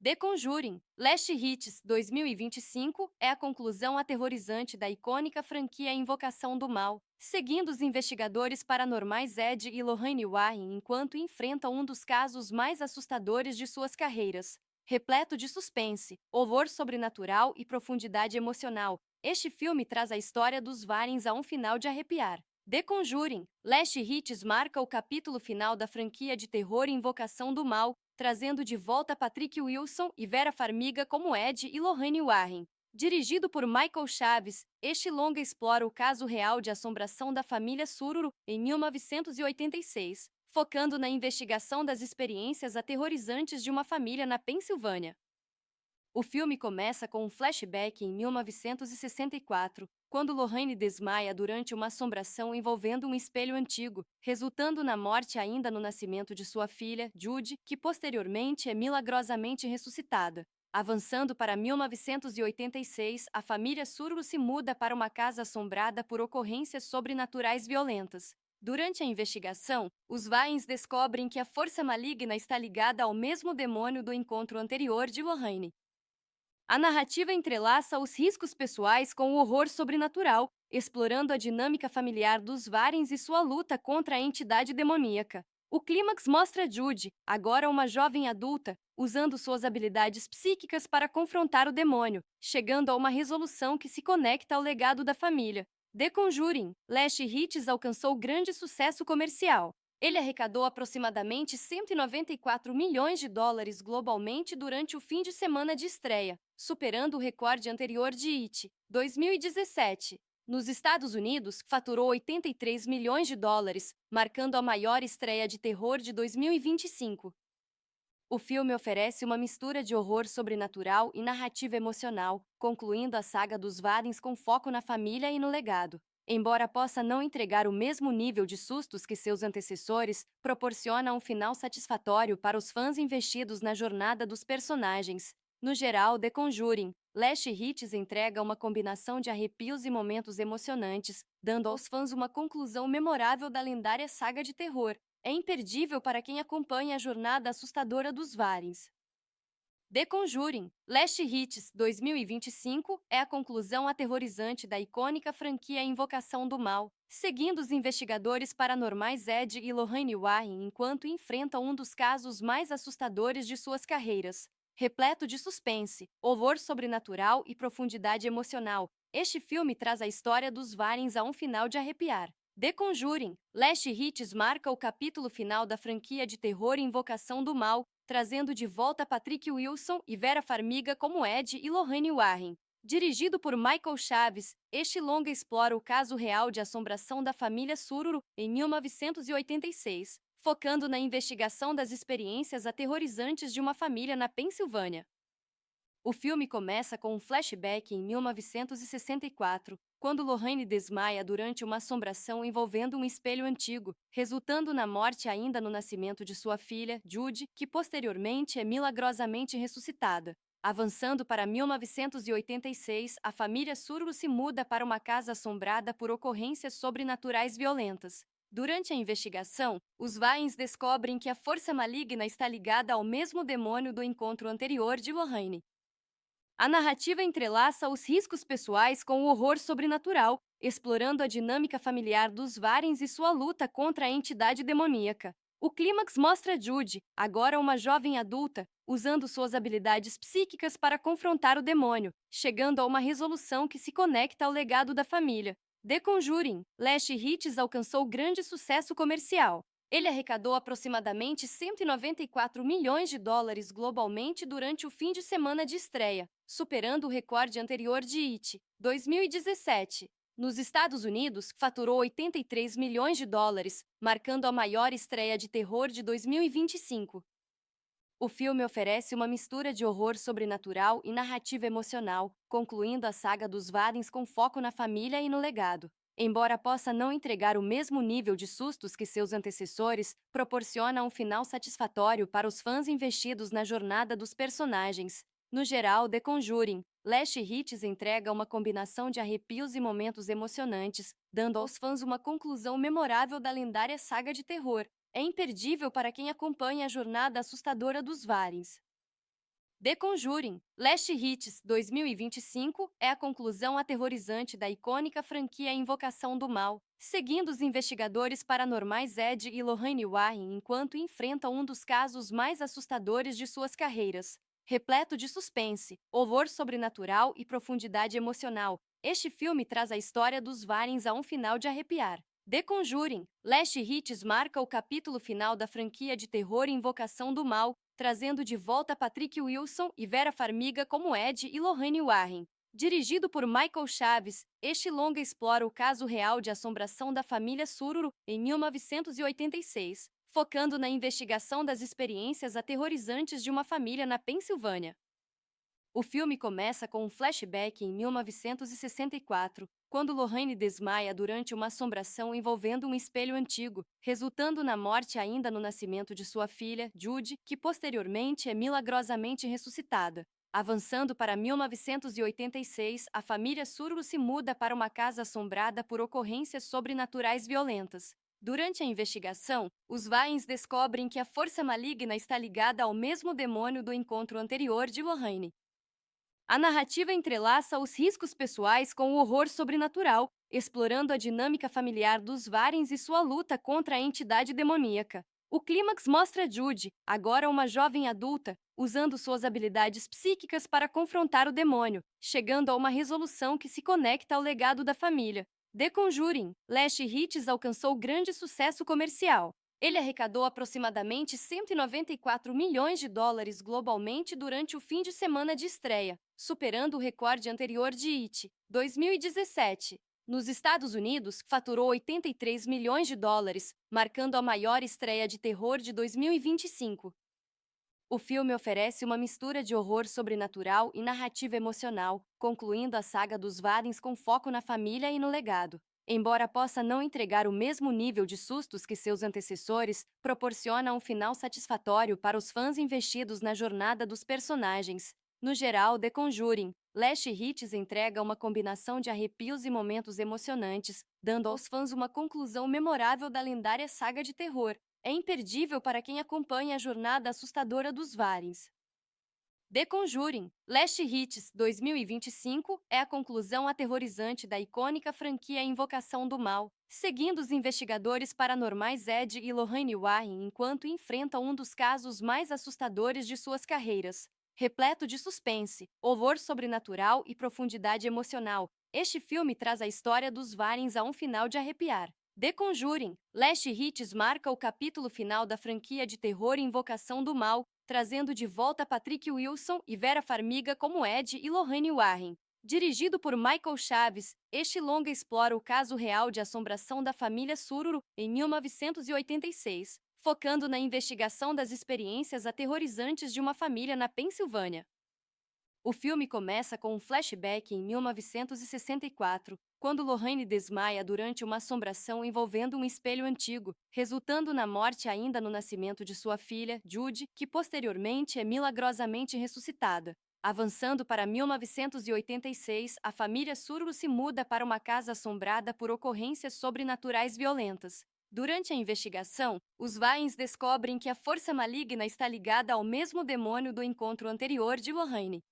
The Conjuring, Last Hits 2025 é a conclusão aterrorizante da icônica franquia Invocação do Mal, seguindo os investigadores paranormais Ed e Lorraine Warren enquanto enfrentam um dos casos mais assustadores de suas carreiras. Repleto de suspense, horror sobrenatural e profundidade emocional, este filme traz a história dos Warrens a um final de arrepiar. The Conjuring, Last Hits marca o capítulo final da franquia de terror Invocação do Mal, trazendo de volta Patrick Wilson e Vera Farmiga como Ed e Lorraine Warren. Dirigido por Michael Chaves, este longa explora o caso real de assombração da família Sururu em 1986, focando na investigação das experiências aterrorizantes de uma família na Pensilvânia. O filme começa com um flashback em 1964, quando Lorraine desmaia durante uma assombração envolvendo um espelho antigo, resultando na morte ainda no nascimento de sua filha, Judy, que posteriormente é milagrosamente ressuscitada. Avançando para 1986, a família Surro se muda para uma casa assombrada por ocorrências sobrenaturais violentas. Durante a investigação, os Warrens descobrem que a força maligna está ligada ao mesmo demônio do encontro anterior de Lorraine. A narrativa entrelaça os riscos pessoais com o horror sobrenatural, explorando a dinâmica familiar dos Warrens e sua luta contra a entidade demoníaca. O clímax mostra Judy, agora uma jovem adulta, usando suas habilidades psíquicas para confrontar o demônio, chegando a uma resolução que se conecta ao legado da família. The Conjuring, Last Hits alcançou grande sucesso comercial. Ele arrecadou aproximadamente 194 milhões de dólares globalmente durante o fim de semana de estreia, superando o recorde anterior de It, 2017. Nos Estados Unidos, faturou 83 milhões de dólares, marcando a maior estreia de terror de 2025. O filme oferece uma mistura de horror sobrenatural e narrativa emocional, concluindo a saga dos Warrens com foco na família e no legado. Embora possa não entregar o mesmo nível de sustos que seus antecessores, proporciona um final satisfatório para os fãs investidos na jornada dos personagens. No geral, The Conjuring, Last Hits entrega uma combinação de arrepios e momentos emocionantes, dando aos fãs uma conclusão memorável da lendária saga de terror. É imperdível para quem acompanha a jornada assustadora dos Warrens. The Conjuring, Last Hits 2025 é a conclusão aterrorizante da icônica franquia Invocação do Mal, seguindo os investigadores paranormais Ed e Lorraine Warren enquanto enfrentam um dos casos mais assustadores de suas carreiras. Repleto de suspense, horror sobrenatural e profundidade emocional, este filme traz a história dos Warrens a um final de arrepiar. The Conjuring, Last Hits marca o capítulo final da franquia de terror Invocação do Mal, trazendo de volta Patrick Wilson e Vera Farmiga como Ed e Lorraine Warren. Dirigido por Michael Chaves, este longa explora o caso real de assombração da família Sururu em 1986, focando na investigação das experiências aterrorizantes de uma família na Pensilvânia. O filme começa com um flashback em 1964, quando Lorraine desmaia durante uma assombração envolvendo um espelho antigo, resultando na morte ainda no nascimento de sua filha, Judy, que posteriormente é milagrosamente ressuscitada. Avançando para 1986, a família Surro se muda para uma casa assombrada por ocorrências sobrenaturais violentas. Durante a investigação, os Warrens descobrem que a força maligna está ligada ao mesmo demônio do encontro anterior de Lorraine. A narrativa entrelaça os riscos pessoais com o horror sobrenatural, explorando a dinâmica familiar dos Warrens e sua luta contra a entidade demoníaca. O clímax mostra Judy, agora uma jovem adulta, usando suas habilidades psíquicas para confrontar o demônio, chegando a uma resolução que se conecta ao legado da família. The Conjuring, Last Hits alcançou grande sucesso comercial. Ele arrecadou aproximadamente 194 milhões de dólares globalmente durante o fim de semana de estreia, superando o recorde anterior de It, 2017. Nos Estados Unidos, faturou 83 milhões de dólares, marcando a maior estreia de terror de 2025. O filme oferece uma mistura de horror sobrenatural e narrativa emocional, concluindo a saga dos Warrens com foco na família e no legado. Embora possa não entregar o mesmo nível de sustos que seus antecessores, proporciona um final satisfatório para os fãs investidos na jornada dos personagens. No geral, The Conjuring, Last Hits entrega uma combinação de arrepios e momentos emocionantes, dando aos fãs uma conclusão memorável da lendária saga de terror. É imperdível para quem acompanha a jornada assustadora dos Warrens. The Conjuring, Last Hits 2025 é a conclusão aterrorizante da icônica franquia Invocação do Mal, seguindo os investigadores paranormais Ed e Lorraine Warren enquanto enfrentam um dos casos mais assustadores de suas carreiras. Repleto de suspense, horror sobrenatural e profundidade emocional, este filme traz a história dos Warrens a um final de arrepiar. The Conjuring, Last Hits marca o capítulo final da franquia de terror Invocação do Mal, trazendo de volta Patrick Wilson e Vera Farmiga como Ed e Lorraine Warren. Dirigido por Michael Chaves, este longa explora o caso real de assombração da família Sururu em 1986, focando na investigação das experiências aterrorizantes de uma família na Pensilvânia. O filme começa com um flashback em 1964, quando Lorraine desmaia durante uma assombração envolvendo um espelho antigo, resultando na morte ainda no nascimento de sua filha, Judy, que posteriormente é milagrosamente ressuscitada. Avançando para 1986, a família Sururu se muda para uma casa assombrada por ocorrências sobrenaturais violentas. Durante a investigação, os Warrens descobrem que a força maligna está ligada ao mesmo demônio do encontro anterior de Lorraine. A narrativa entrelaça os riscos pessoais com o horror sobrenatural, explorando a dinâmica familiar dos Warrens e sua luta contra a entidade demoníaca. O clímax mostra Judy, agora uma jovem adulta, usando suas habilidades psíquicas para confrontar o demônio, chegando a uma resolução que se conecta ao legado da família. The Conjuring, Last Hits alcançou grande sucesso comercial. Ele arrecadou aproximadamente 194 milhões de dólares globalmente durante o fim de semana de estreia, superando o recorde anterior de It, 2017. Nos Estados Unidos, faturou 83 milhões de dólares, marcando a maior estreia de terror de 2025. O filme oferece uma mistura de horror sobrenatural e narrativa emocional, concluindo a saga dos Warrens com foco na família e no legado. Embora possa não entregar o mesmo nível de sustos que seus antecessores, proporciona um final satisfatório para os fãs investidos na jornada dos personagens. No geral, The Conjuring, Last Hits entrega uma combinação de arrepios e momentos emocionantes, dando aos fãs uma conclusão memorável da lendária saga de terror. É imperdível para quem acompanha a jornada assustadora dos Warrens. The Conjuring, Last Hits 2025 é a conclusão aterrorizante da icônica franquia Invocação do Mal, seguindo os investigadores paranormais Ed e Lorraine Warren enquanto enfrentam um dos casos mais assustadores de suas carreiras. Repleto de suspense, horror sobrenatural e profundidade emocional, este filme traz a história dos Warrens a um final de arrepiar. The Conjuring, Last Hits marca o capítulo final da franquia de terror Invocação do Mal, trazendo de volta Patrick Wilson e Vera Farmiga como Ed e Lorraine Warren. Dirigido por Michael Chaves, este longa explora o caso real de assombração da família Sururu em 1986, focando na investigação das experiências aterrorizantes de uma família na Pensilvânia. O filme começa com um flashback em 1964, quando Lorraine desmaia durante uma assombração envolvendo um espelho antigo, resultando na morte ainda no nascimento de sua filha, Judy, que posteriormente é milagrosamente ressuscitada. Avançando para 1986, a família Sururu se muda para uma casa assombrada por ocorrências sobrenaturais violentas. Durante a investigação, os Warrens descobrem que a força maligna está ligada ao mesmo demônio do encontro anterior de Lorraine.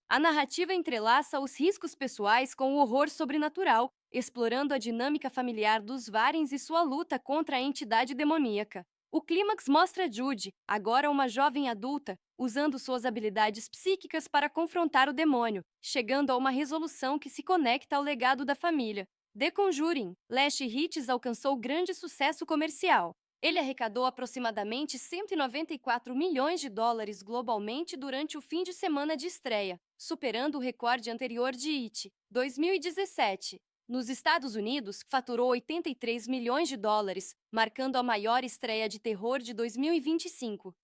A narrativa entrelaça os riscos pessoais com o horror sobrenatural, explorando a dinâmica familiar dos Warrens e sua luta contra a entidade demoníaca. O clímax mostra Judy, agora uma jovem adulta, usando suas habilidades psíquicas para confrontar o demônio, chegando a uma resolução que se conecta ao legado da família. The Conjuring, Last Hits alcançou grande sucesso comercial. Ele arrecadou aproximadamente 194 milhões de dólares globalmente durante o fim de semana de estreia, superando o recorde anterior de It, 2017. Nos Estados Unidos, faturou 83 milhões de dólares, marcando a maior estreia de terror de 2025.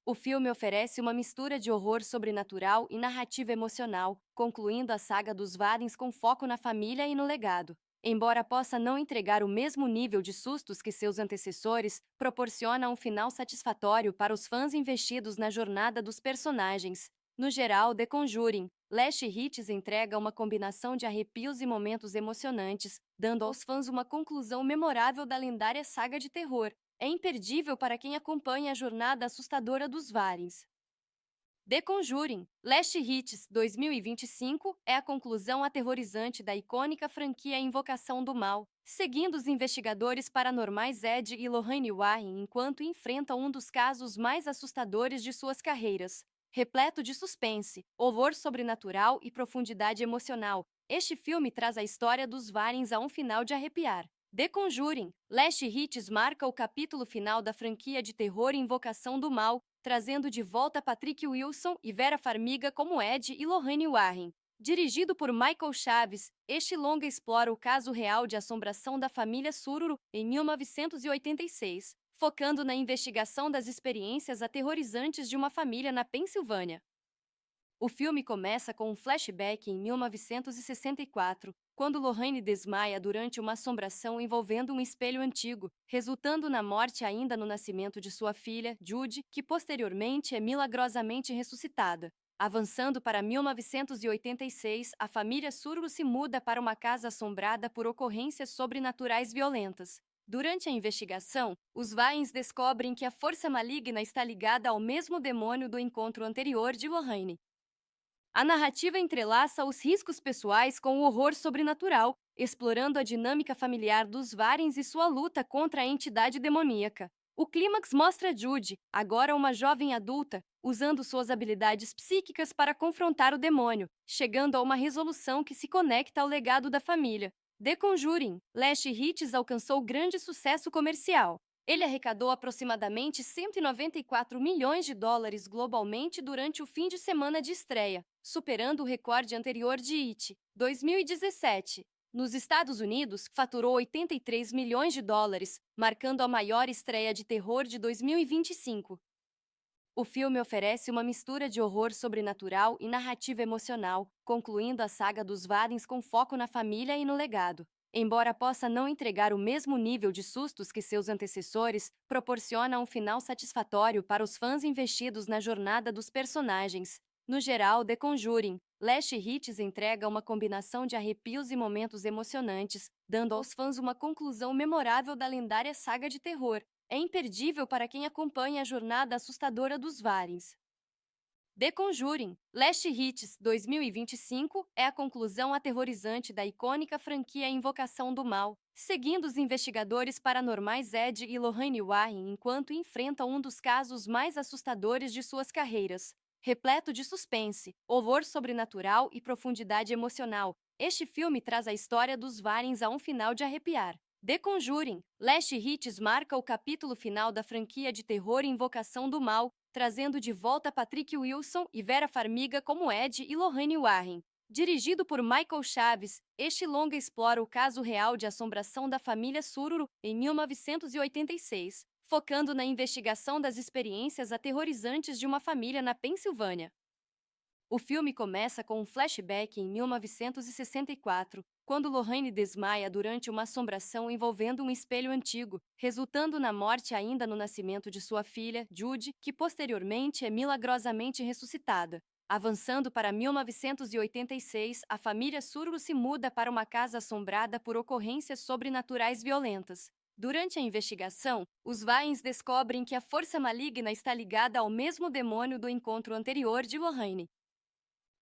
O filme oferece uma mistura de horror sobrenatural e narrativa emocional, concluindo a saga dos Warrens com foco na família e no legado. Embora possa não entregar o mesmo nível de sustos que seus antecessores, proporciona um final satisfatório para os fãs investidos na jornada dos personagens. No geral, The Conjuring, Last Hits entrega uma combinação de arrepios e momentos emocionantes, dando aos fãs uma conclusão memorável da lendária saga de terror. É imperdível para quem acompanha a jornada assustadora dos Warrens. The Conjuring, Last Hits 2025 é a conclusão aterrorizante da icônica franquia Invocação do Mal, seguindo os investigadores paranormais Ed e Lorraine Warren enquanto enfrentam um dos casos mais assustadores de suas carreiras. Repleto de suspense, horror sobrenatural e profundidade emocional, este filme traz a história dos Warrens a um final de arrepiar. The Conjuring, Last Hits marca o capítulo final da franquia de terror Invocação do Mal, trazendo de volta Patrick Wilson e Vera Farmiga como Ed e Lorraine Warren. Dirigido por Michael Chaves, este longa explora o caso real de assombração da família Sururu em 1986, focando na investigação das experiências aterrorizantes de uma família na Pensilvânia. O filme começa com um flashback em 1964, quando Lorraine desmaia durante uma assombração envolvendo um espelho antigo, resultando na morte ainda no nascimento de sua filha, Judy, que posteriormente é milagrosamente ressuscitada. Avançando para 1986, a família Surro se muda para uma casa assombrada por ocorrências sobrenaturais violentas. Durante a investigação, os Warrens descobrem que a força maligna está ligada ao mesmo demônio do encontro anterior de Lorraine. A narrativa entrelaça os riscos pessoais com o horror sobrenatural, explorando a dinâmica familiar dos Warrens e sua luta contra a entidade demoníaca. O clímax mostra Judy, agora uma jovem adulta, usando suas habilidades psíquicas para confrontar o demônio, chegando a uma resolução que se conecta ao legado da família. The Conjuring, Last Hits alcançou grande sucesso comercial. Ele arrecadou aproximadamente 194 milhões de dólares globalmente durante o fim de semana de estreia, superando o recorde anterior de It, 2017. Nos Estados Unidos, faturou 83 milhões de dólares, marcando a maior estreia de terror de 2025. O filme oferece uma mistura de horror sobrenatural e narrativa emocional, concluindo a saga dos Warrens com foco na família e no legado. Embora possa não entregar o mesmo nível de sustos que seus antecessores, proporciona um final satisfatório para os fãs investidos na jornada dos personagens. No geral, The Conjuring, Last Hits entrega uma combinação de arrepios e momentos emocionantes, dando aos fãs uma conclusão memorável da lendária saga de terror. É imperdível para quem acompanha a jornada assustadora dos Warrens. The Conjuring, Last Hits 2025 é a conclusão aterrorizante da icônica franquia Invocação do Mal, seguindo os investigadores paranormais Ed e Lorraine Warren enquanto enfrentam um dos casos mais assustadores de suas carreiras. Repleto de suspense, horror sobrenatural e profundidade emocional, este filme traz a história dos Warrens a um final de arrepiar. The Conjuring, Last Hits marca o capítulo final da franquia de terror Invocação do Mal, trazendo de volta Patrick Wilson e Vera Farmiga como Ed e Lorraine Warren. Dirigido por Michael Chaves, este longa explora o caso real de assombração da família Sururu em 1986, focando na investigação das experiências aterrorizantes de uma família na Pensilvânia. O filme começa com um flashback em 1964, quando Lorraine desmaia durante uma assombração envolvendo um espelho antigo, resultando na morte ainda no nascimento de sua filha, Judy, que posteriormente é milagrosamente ressuscitada. Avançando para 1986, a família Surro se muda para uma casa assombrada por ocorrências sobrenaturais violentas. Durante a investigação, os Warrens descobrem que a força maligna está ligada ao mesmo demônio do encontro anterior de Lorraine.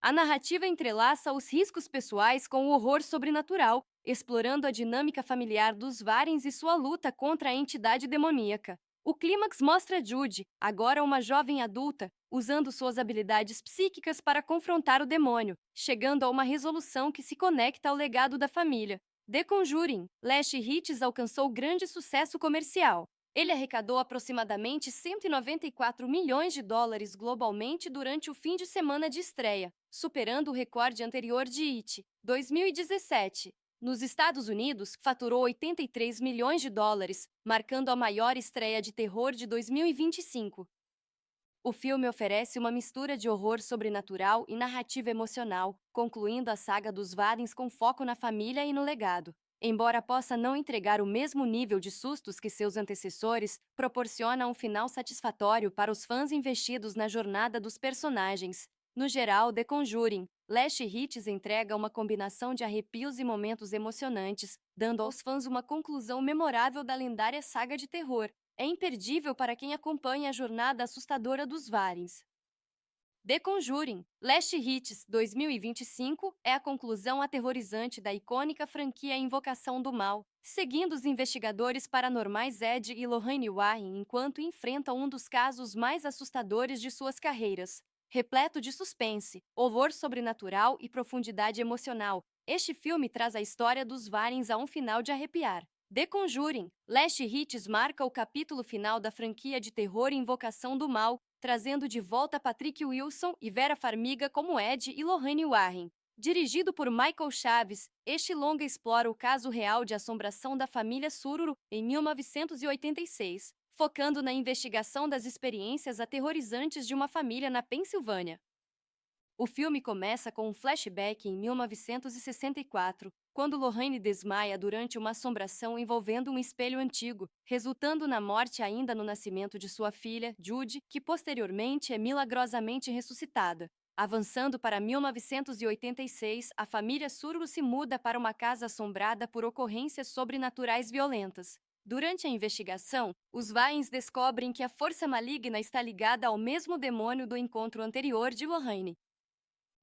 A narrativa entrelaça os riscos pessoais com o horror sobrenatural, explorando a dinâmica familiar dos Warrens e sua luta contra a entidade demoníaca. O clímax mostra Judy, agora uma jovem adulta, usando suas habilidades psíquicas para confrontar o demônio, chegando a uma resolução que se conecta ao legado da família. The Conjuring, Last Hits alcançou grande sucesso comercial. Ele arrecadou aproximadamente 194 milhões de dólares globalmente durante o fim de semana de estreia, superando o recorde anterior de It, 2017. Nos Estados Unidos, faturou 83 milhões de dólares, marcando a maior estreia de terror de 2025. O filme oferece uma mistura de horror sobrenatural e narrativa emocional, concluindo a saga dos Warrens com foco na família e no legado. Embora possa não entregar o mesmo nível de sustos que seus antecessores, proporciona um final satisfatório para os fãs investidos na jornada dos personagens. No geral, The Conjuring, Last Hits entrega uma combinação de arrepios e momentos emocionantes, dando aos fãs uma conclusão memorável da lendária saga de terror. É imperdível para quem acompanha a jornada assustadora dos Warrens. The Conjuring, Last Hits 2025 é a conclusão aterrorizante da icônica franquia Invocação do Mal, seguindo os investigadores paranormais Ed e Lorraine Warren enquanto enfrentam um dos casos mais assustadores de suas carreiras. Repleto de suspense, horror sobrenatural e profundidade emocional, este filme traz a história dos Warrens a um final de arrepiar. The Conjuring, Last Hits marca o capítulo final da franquia de terror Invocação do Mal, trazendo de volta Patrick Wilson e Vera Farmiga como Ed e Lorraine Warren. Dirigido por Michael Chaves, este longa explora o caso real de assombração da família Sururu em 1986, focando na investigação das experiências aterrorizantes de uma família na Pensilvânia. O filme começa com um flashback em 1964, quando Lorraine desmaia durante uma assombração envolvendo um espelho antigo, resultando na morte ainda no nascimento de sua filha, Judy, que posteriormente é milagrosamente ressuscitada. Avançando para 1986, a família Surro se muda para uma casa assombrada por ocorrências sobrenaturais violentas. Durante a investigação, os Warrens descobrem que a força maligna está ligada ao mesmo demônio do encontro anterior de Lorraine.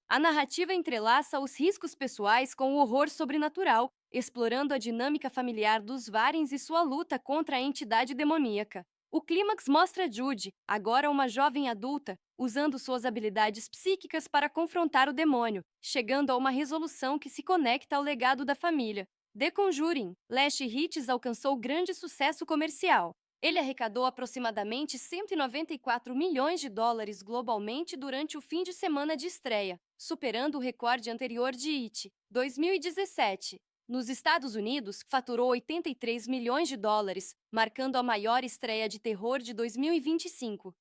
A narrativa entrelaça os riscos pessoais com o horror sobrenatural, explorando a dinâmica familiar dos Warrens e sua luta contra a entidade demoníaca. O clímax mostra Judy, agora uma jovem adulta, usando suas habilidades psíquicas para confrontar o demônio, chegando a uma resolução que se conecta ao legado da família. The Conjuring, Last Hits alcançou grande sucesso comercial. Ele arrecadou aproximadamente 194 milhões de dólares globalmente durante o fim de semana de estreia, superando o recorde anterior de It, 2017. Nos Estados Unidos, faturou 83 milhões de dólares, marcando a maior estreia de terror de 2025.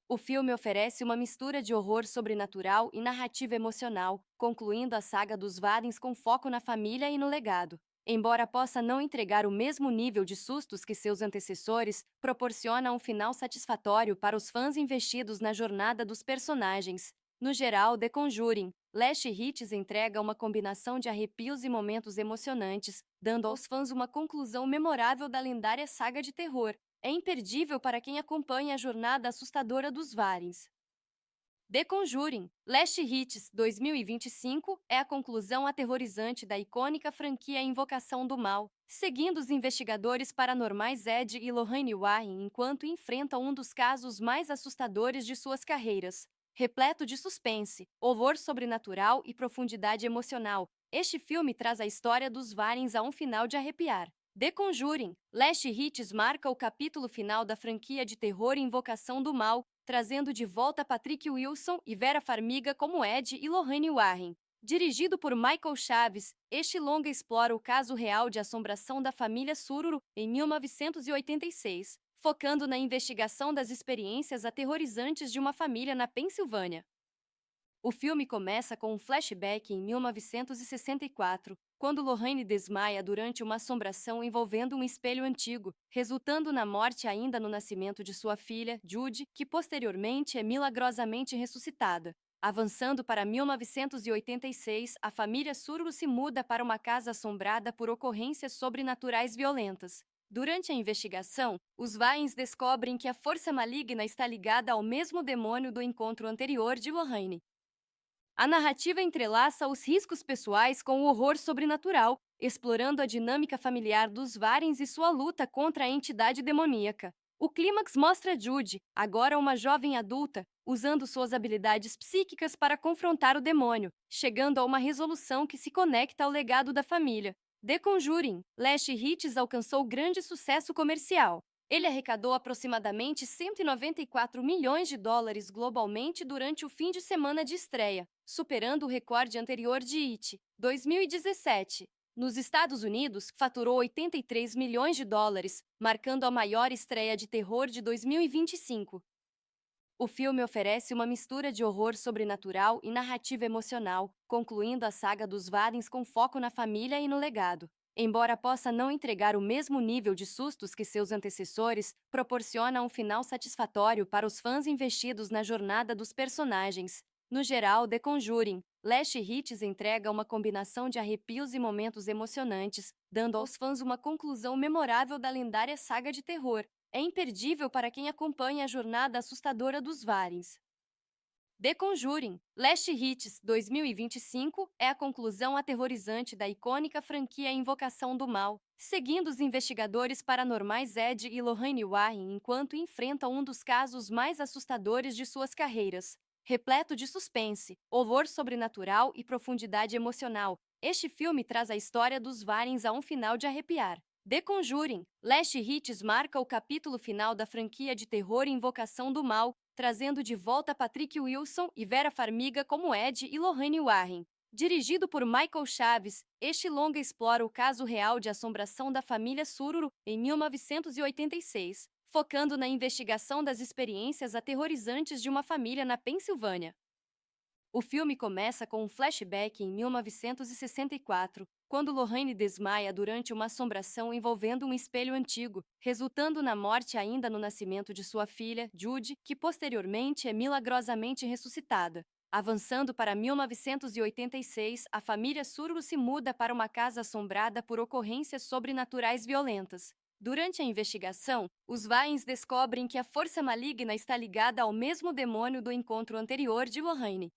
O filme oferece uma mistura de horror sobrenatural e narrativa emocional, concluindo a saga dos Warrens com foco na família e no legado. Embora possa não entregar o mesmo nível de sustos que seus antecessores, proporciona um final satisfatório para os fãs investidos na jornada dos personagens. No geral, The Conjuring, Last Hits entrega uma combinação de arrepios e momentos emocionantes, dando aos fãs uma conclusão memorável da lendária saga de terror. É imperdível para quem acompanha a jornada assustadora dos Warrens. The Conjuring, Last Hits 2025 é a conclusão aterrorizante da icônica franquia Invocação do Mal, seguindo os investigadores paranormais Ed e Lorraine Warren enquanto enfrentam um dos casos mais assustadores de suas carreiras. Repleto de suspense, horror sobrenatural e profundidade emocional, este filme traz a história dos Warrens a um final de arrepiar. The Conjuring, Last Hits marca o capítulo final da franquia de terror Invocação do Mal, trazendo de volta Patrick Wilson e Vera Farmiga como Ed e Lorraine Warren. Dirigido por Michael Chaves, este longa explora o caso real de assombração da família Sururu em 1986, focando na investigação das experiências aterrorizantes de uma família na Pensilvânia. O filme começa com um flashback em 1964, quando Lorraine desmaia durante uma assombração envolvendo um espelho antigo, resultando na morte ainda no nascimento de sua filha, Judy, que posteriormente é milagrosamente ressuscitada. Avançando para 1986, a família Surro se muda para uma casa assombrada por ocorrências sobrenaturais violentas. Durante a investigação, os Warrens descobrem que a força maligna está ligada ao mesmo demônio do encontro anterior de Lorraine. A narrativa entrelaça os riscos pessoais com o horror sobrenatural, explorando a dinâmica familiar dos Warrens e sua luta contra a entidade demoníaca. O clímax mostra Judy, agora uma jovem adulta, usando suas habilidades psíquicas para confrontar o demônio, chegando a uma resolução que se conecta ao legado da família. The Conjuring, Last Hits alcançou grande sucesso comercial. Ele arrecadou aproximadamente 194 milhões de dólares globalmente durante o fim de semana de estreia, superando o recorde anterior de It, 2017. Nos Estados Unidos, faturou 83 milhões de dólares, marcando a maior estreia de terror de 2025. O filme oferece uma mistura de horror sobrenatural e narrativa emocional, concluindo a saga dos Warrens com foco na família e no legado. Embora possa não entregar o mesmo nível de sustos que seus antecessores, proporciona um final satisfatório para os fãs investidos na jornada dos personagens. No geral, The Conjuring, Last Hits entrega uma combinação de arrepios e momentos emocionantes, dando aos fãs uma conclusão memorável da lendária saga de terror. É imperdível para quem acompanha a jornada assustadora dos Warrens. The Conjuring, Last Hits 2025 é a conclusão aterrorizante da icônica franquia Invocação do Mal, seguindo os investigadores paranormais Ed e Lorraine Warren enquanto enfrentam um dos casos mais assustadores de suas carreiras. Repleto de suspense, horror sobrenatural e profundidade emocional, este filme traz a história dos Warrens a um final de arrepiar. The Conjuring, Last Hits marca o capítulo final da franquia de terror Invocação do Mal, trazendo de volta Patrick Wilson e Vera Farmiga como Ed e Lorraine Warren. Dirigido por Michael Chaves, este longa explora o caso real de assombração da família Sururu em 1986, focando na investigação das experiências aterrorizantes de uma família na Pensilvânia. O filme começa com um flashback em 1964, quando Lorraine desmaia durante uma assombração envolvendo um espelho antigo, resultando na morte ainda no nascimento de sua filha, Judy, que posteriormente é milagrosamente ressuscitada. Avançando para 1986, a família Surro se muda para uma casa assombrada por ocorrências sobrenaturais violentas. Durante a investigação, os Warrens descobrem que a força maligna está ligada ao mesmo demônio do encontro anterior de Lorraine.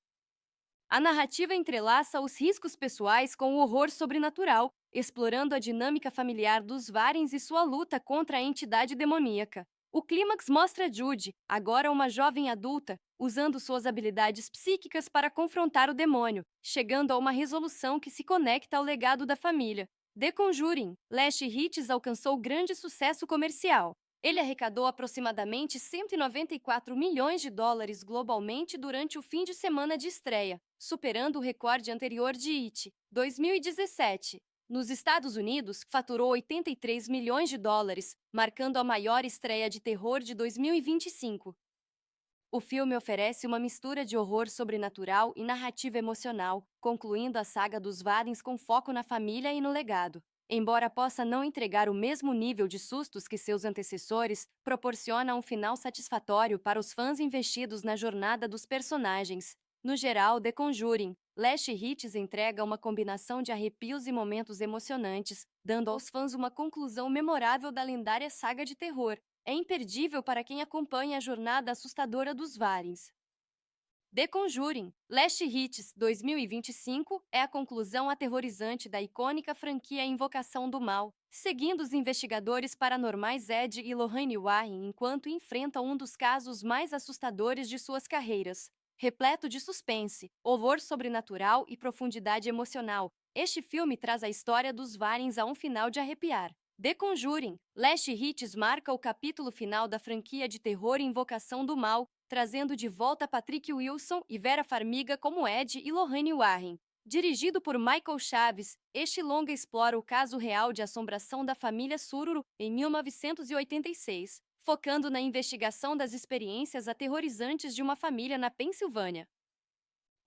A narrativa entrelaça os riscos pessoais com o horror sobrenatural, explorando a dinâmica familiar dos Warrens e sua luta contra a entidade demoníaca. O clímax mostra Judy, agora uma jovem adulta, usando suas habilidades psíquicas para confrontar o demônio, chegando a uma resolução que se conecta ao legado da família. The Conjuring, Last Hits alcançou grande sucesso comercial. Ele arrecadou aproximadamente 194 milhões de dólares globalmente durante o fim de semana de estreia, superando o recorde anterior de It, 2017. Nos Estados Unidos, faturou 83 milhões de dólares, marcando a maior estreia de terror de 2025. O filme oferece uma mistura de horror sobrenatural e narrativa emocional, concluindo a saga dos Warrens com foco na família e no legado. Embora possa não entregar o mesmo nível de sustos que seus antecessores, proporciona um final satisfatório para os fãs investidos na jornada dos personagens. No geral, The Conjuring, Last Hits entrega uma combinação de arrepios e momentos emocionantes, dando aos fãs uma conclusão memorável da lendária saga de terror. É imperdível para quem acompanha a jornada assustadora dos Warrens. The Conjuring, Last Hits 2025 é a conclusão aterrorizante da icônica franquia Invocação do Mal, seguindo os investigadores paranormais Ed e Lorraine Warren enquanto enfrentam um dos casos mais assustadores de suas carreiras. Repleto de suspense, horror sobrenatural e profundidade emocional, este filme traz a história dos Warrens a um final de arrepiar. The Conjuring, Last Hits marca o capítulo final da franquia de terror Invocação do Mal, trazendo de volta Patrick Wilson e Vera Farmiga como Ed e Lorraine Warren. Dirigido por Michael Chaves, este longa explora o caso real de assombração da família Sururu em 1986, focando na investigação das experiências aterrorizantes de uma família na Pensilvânia.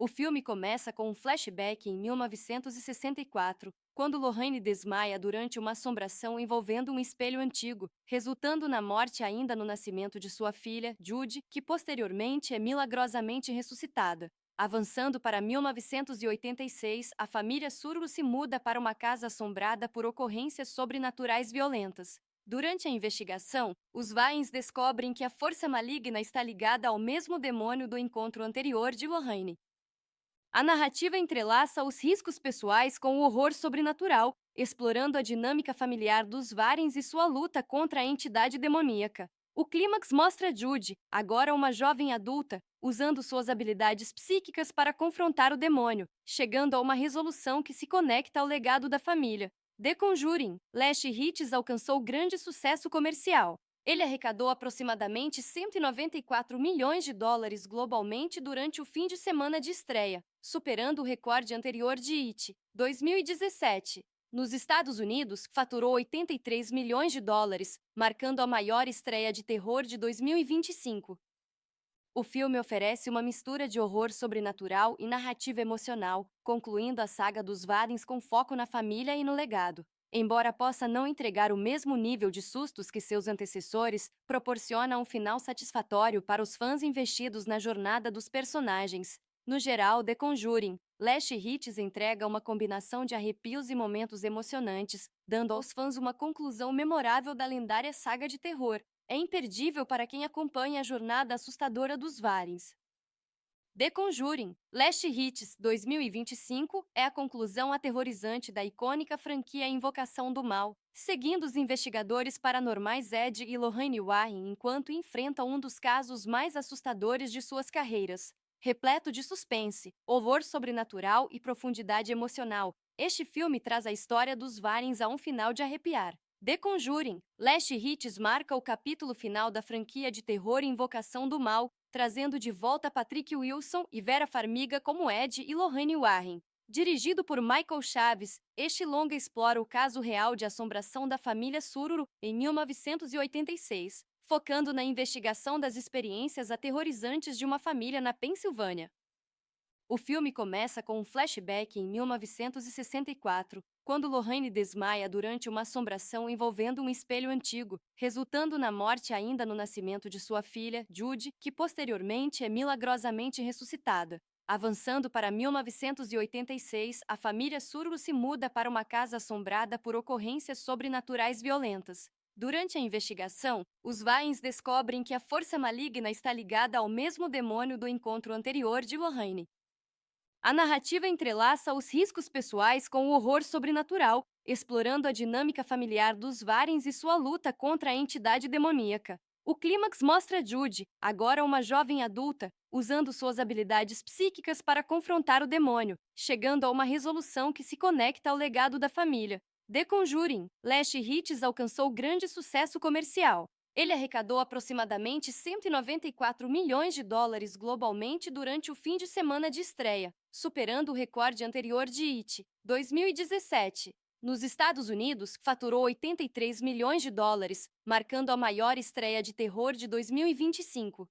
O filme começa com um flashback em 1964, quando Lorraine desmaia durante uma assombração envolvendo um espelho antigo, resultando na morte ainda no nascimento de sua filha, Judy, que posteriormente é milagrosamente ressuscitada. Avançando para 1986, a família Surro se muda para uma casa assombrada por ocorrências sobrenaturais violentas. Durante a investigação, os Warrens descobrem que a força maligna está ligada ao mesmo demônio do encontro anterior de Lorraine. A narrativa entrelaça os riscos pessoais com o horror sobrenatural, explorando a dinâmica familiar dos Warrens e sua luta contra a entidade demoníaca. O clímax mostra Judy, agora uma jovem adulta, usando suas habilidades psíquicas para confrontar o demônio, chegando a uma resolução que se conecta ao legado da família. The Conjuring, Last Hits alcançou grande sucesso comercial. Ele arrecadou aproximadamente 194 milhões de dólares globalmente durante o fim de semana de estreia, superando o recorde anterior de It, 2017. Nos Estados Unidos, faturou 83 milhões de dólares, marcando a maior estreia de terror de 2025. O filme oferece uma mistura de horror sobrenatural e narrativa emocional, concluindo a saga dos Warrens com foco na família e no legado. Embora possa não entregar o mesmo nível de sustos que seus antecessores, proporciona um final satisfatório para os fãs investidos na jornada dos personagens. No geral, The Conjuring, Last Hits entrega uma combinação de arrepios e momentos emocionantes, dando aos fãs uma conclusão memorável da lendária saga de terror. É imperdível para quem acompanha a jornada assustadora dos Warrens. The Conjuring, Last Hits 2025 é a conclusão aterrorizante da icônica franquia Invocação do Mal, seguindo os investigadores paranormais Ed e Lorraine Warren enquanto enfrentam um dos casos mais assustadores de suas carreiras. Repleto de suspense, horror sobrenatural e profundidade emocional, este filme traz a história dos Warrens a um final de arrepiar. The Conjuring, Last Hits marca o capítulo final da franquia de terror Invocação do Mal, trazendo de volta Patrick Wilson e Vera Farmiga como Ed e Lorraine Warren. Dirigido por Michael Chaves, este longa explora o caso real de assombração da família Sururu em 1986, focando na investigação das experiências aterrorizantes de uma família na Pensilvânia. O filme começa com um flashback em 1964, quando Lorraine desmaia durante uma assombração envolvendo um espelho antigo, resultando na morte ainda no nascimento de sua filha, Judy, que posteriormente é milagrosamente ressuscitada. Avançando para 1986, a família Surro se muda para uma casa assombrada por ocorrências sobrenaturais violentas. Durante a investigação, os Warrens descobrem que a força maligna está ligada ao mesmo demônio do encontro anterior de Lorraine. A narrativa entrelaça os riscos pessoais com o horror sobrenatural, explorando a dinâmica familiar dos Warrens e sua luta contra a entidade demoníaca. O clímax mostra Judy, agora uma jovem adulta, usando suas habilidades psíquicas para confrontar o demônio, chegando a uma resolução que se conecta ao legado da família. The Conjuring, Last Hits alcançou grande sucesso comercial. Ele arrecadou aproximadamente 194 milhões de dólares globalmente durante o fim de semana de estreia, superando o recorde anterior de It, 2017. Nos Estados Unidos, faturou 83 milhões de dólares, marcando a maior estreia de terror de 2025.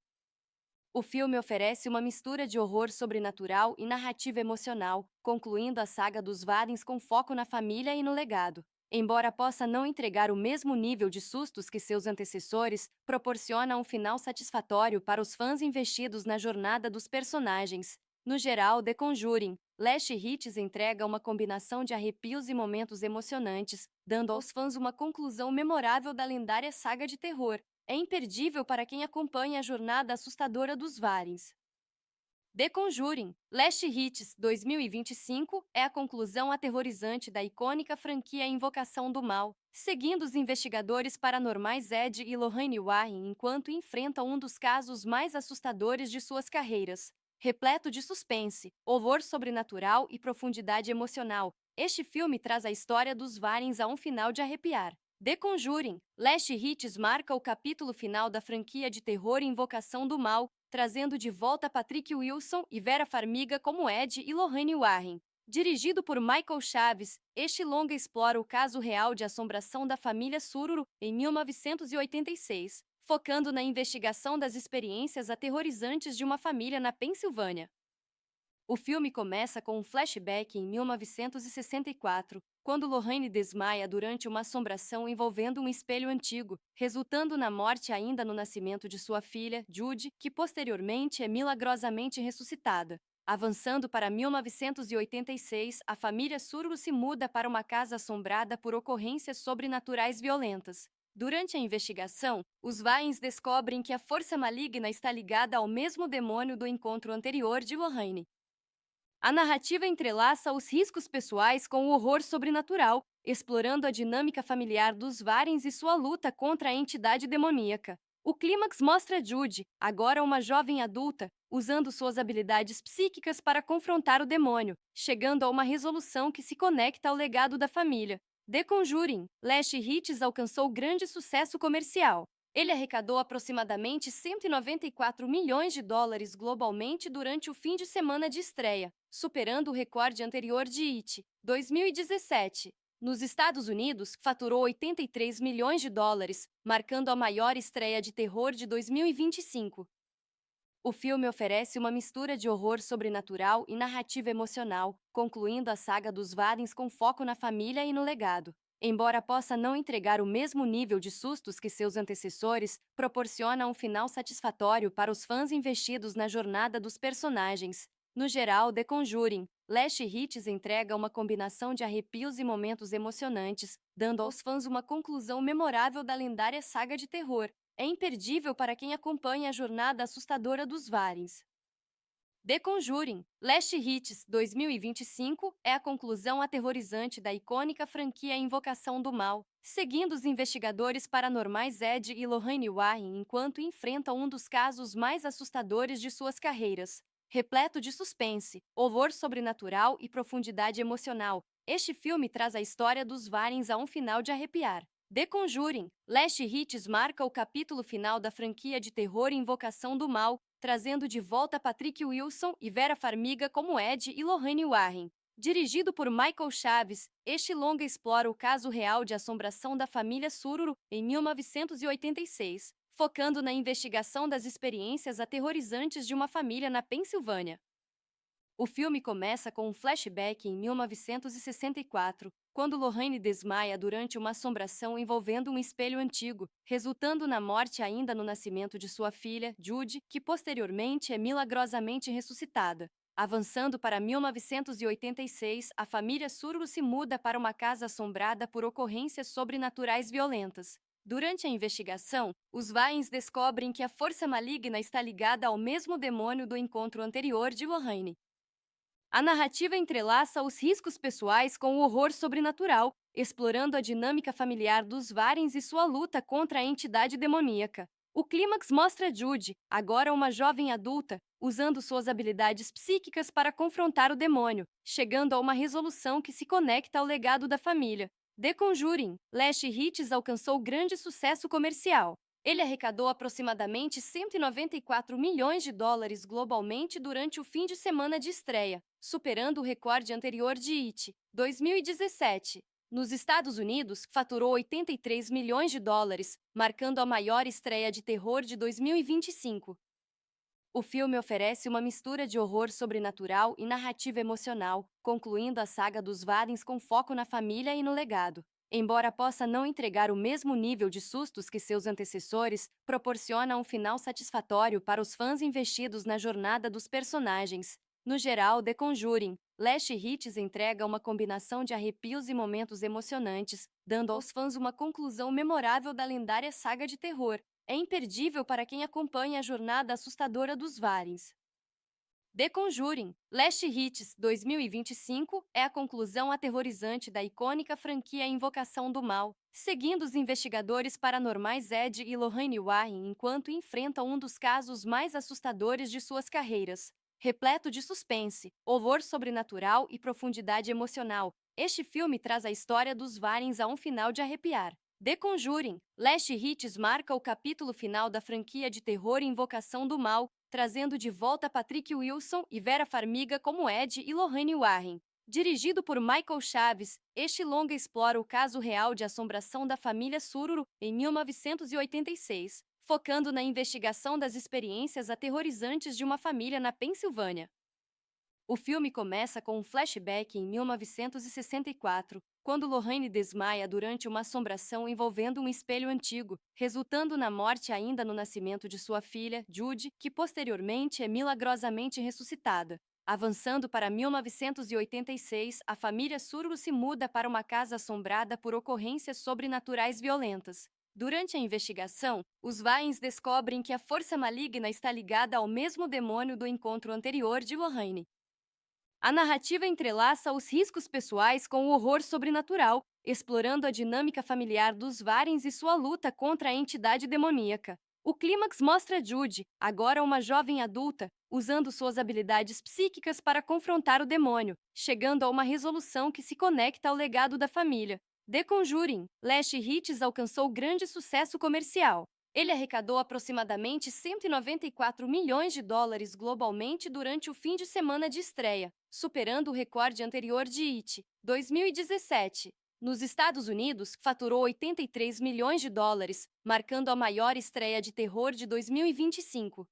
O filme oferece uma mistura de horror sobrenatural e narrativa emocional, concluindo a saga dos Warrens com foco na família e no legado. Embora possa não entregar o mesmo nível de sustos que seus antecessores, proporciona um final satisfatório para os fãs investidos na jornada dos personagens. No geral, The Conjuring, Last Hits entrega uma combinação de arrepios e momentos emocionantes, dando aos fãs uma conclusão memorável da lendária saga de terror. É imperdível para quem acompanha a jornada assustadora dos Warrens. The Conjuring, Last Hits 2025 é a conclusão aterrorizante da icônica franquia Invocação do Mal, seguindo os investigadores paranormais Ed e Lorraine Warren enquanto enfrentam um dos casos mais assustadores de suas carreiras. Repleto de suspense, horror sobrenatural e profundidade emocional, este filme traz a história dos Warrens a um final de arrepiar. The Conjuring, Last Hits marca o capítulo final da franquia de terror Invocação do Mal, trazendo de volta Patrick Wilson e Vera Farmiga como Ed e Lorraine Warren. Dirigido por Michael Chaves, este longa explora o caso real de assombração da família Sururu em 1986, focando na investigação das experiências aterrorizantes de uma família na Pensilvânia. O filme começa com um flashback em 1964, quando Lorraine desmaia durante uma assombração envolvendo um espelho antigo, resultando na morte ainda no nascimento de sua filha, Judy, que posteriormente é milagrosamente ressuscitada. Avançando para 1986, a família Surro se muda para uma casa assombrada por ocorrências sobrenaturais violentas. Durante a investigação, os Warrens descobrem que a força maligna está ligada ao mesmo demônio do encontro anterior de Lorraine. A narrativa entrelaça os riscos pessoais com o horror sobrenatural, explorando a dinâmica familiar dos Warrens e sua luta contra a entidade demoníaca. O clímax mostra Judy, agora uma jovem adulta, usando suas habilidades psíquicas para confrontar o demônio, chegando a uma resolução que se conecta ao legado da família. The Conjuring, Last Hits alcançou grande sucesso comercial. Ele arrecadou aproximadamente 194 milhões de dólares globalmente durante o fim de semana de estreia, superando o recorde anterior de It, 2017. Nos Estados Unidos, faturou 83 milhões de dólares, marcando a maior estreia de terror de 2025. O filme oferece uma mistura de horror sobrenatural e narrativa emocional, concluindo a saga dos Warrens com foco na família e no legado. Embora possa não entregar o mesmo nível de sustos que seus antecessores, proporciona um final satisfatório para os fãs investidos na jornada dos personagens. No geral, The Conjuring, Last Hits entrega uma combinação de arrepios e momentos emocionantes, dando aos fãs uma conclusão memorável da lendária saga de terror. É imperdível para quem acompanha a jornada assustadora dos Warrens. The Conjuring, Last Hits 2025 é a conclusão aterrorizante da icônica franquia Invocação do Mal, seguindo os investigadores paranormais Ed e Lorraine Warren enquanto enfrentam um dos casos mais assustadores de suas carreiras. Repleto de suspense, horror sobrenatural e profundidade emocional, este filme traz a história dos Warrens a um final de arrepiar. The Conjuring, Last Hits marca o capítulo final da franquia de terror Invocação do Mal, trazendo de volta Patrick Wilson e Vera Farmiga como Ed e Lorraine Warren. Dirigido por Michael Chaves, este longa explora o caso real de assombração da família Sururu em 1986, focando na investigação das experiências aterrorizantes de uma família na Pensilvânia. O filme começa com um flashback em 1964, quando Lorraine desmaia durante uma assombração envolvendo um espelho antigo, resultando na morte ainda no nascimento de sua filha, Judy, que posteriormente é milagrosamente ressuscitada. Avançando para 1986, a família Surro se muda para uma casa assombrada por ocorrências sobrenaturais violentas. Durante a investigação, os Warrens descobrem que a força maligna está ligada ao mesmo demônio do encontro anterior de Lorraine. A narrativa entrelaça os riscos pessoais com o horror sobrenatural, explorando a dinâmica familiar dos Warrens e sua luta contra a entidade demoníaca. O clímax mostra Judy, agora uma jovem adulta, usando suas habilidades psíquicas para confrontar o demônio, chegando a uma resolução que se conecta ao legado da família. The Conjuring, Last Hits alcançou grande sucesso comercial. Ele arrecadou aproximadamente 194 milhões de dólares globalmente durante o fim de semana de estreia, superando o recorde anterior de It, 2017. Nos Estados Unidos, faturou 83 milhões de dólares, marcando a maior estreia de terror de 2025. O filme oferece uma mistura de horror sobrenatural e narrativa emocional, concluindo a saga dos Warrens com foco na família e no legado. Embora possa não entregar o mesmo nível de sustos que seus antecessores, proporciona um final satisfatório para os fãs investidos na jornada dos personagens. No geral, The Conjuring, Last Hits entrega uma combinação de arrepios e momentos emocionantes, dando aos fãs uma conclusão memorável da lendária saga de terror. É imperdível para quem acompanha a jornada assustadora dos Warrens. The Conjuring, Last Hits 2025 é a conclusão aterrorizante da icônica franquia Invocação do Mal, seguindo os investigadores paranormais Ed e Lorraine Warren enquanto enfrentam um dos casos mais assustadores de suas carreiras. Repleto de suspense, horror sobrenatural e profundidade emocional, este filme traz a história dos Warrens a um final de arrepiar. The Conjuring, Last Hits marca o capítulo final da franquia de terror Invocação do Mal, trazendo de volta Patrick Wilson e Vera Farmiga como Ed e Lorraine Warren. Dirigido por Michael Chaves, este longa explora o caso real de assombração da família Sururu em 1986, focando na investigação das experiências aterrorizantes de uma família na Pensilvânia. O filme começa com um flashback em 1964, quando Lorraine desmaia durante uma assombração envolvendo um espelho antigo, resultando na morte ainda no nascimento de sua filha, Judy, que posteriormente é milagrosamente ressuscitada. Avançando para 1986, a família Surgo se muda para uma casa assombrada por ocorrências sobrenaturais violentas. Durante a investigação, os Warrens descobrem que a força maligna está ligada ao mesmo demônio do encontro anterior de Lorraine. A narrativa entrelaça os riscos pessoais com o horror sobrenatural, explorando a dinâmica familiar dos Warrens e sua luta contra a entidade demoníaca. O clímax mostra Judy, agora uma jovem adulta, usando suas habilidades psíquicas para confrontar o demônio, chegando a uma resolução que se conecta ao legado da família. The Conjuring, Last Hits alcançou grande sucesso comercial. Ele arrecadou aproximadamente 194 milhões de dólares globalmente durante o fim de semana de estreia, superando o recorde anterior de It, 2017. Nos Estados Unidos, faturou 83 milhões de dólares, marcando a maior estreia de terror de 2025.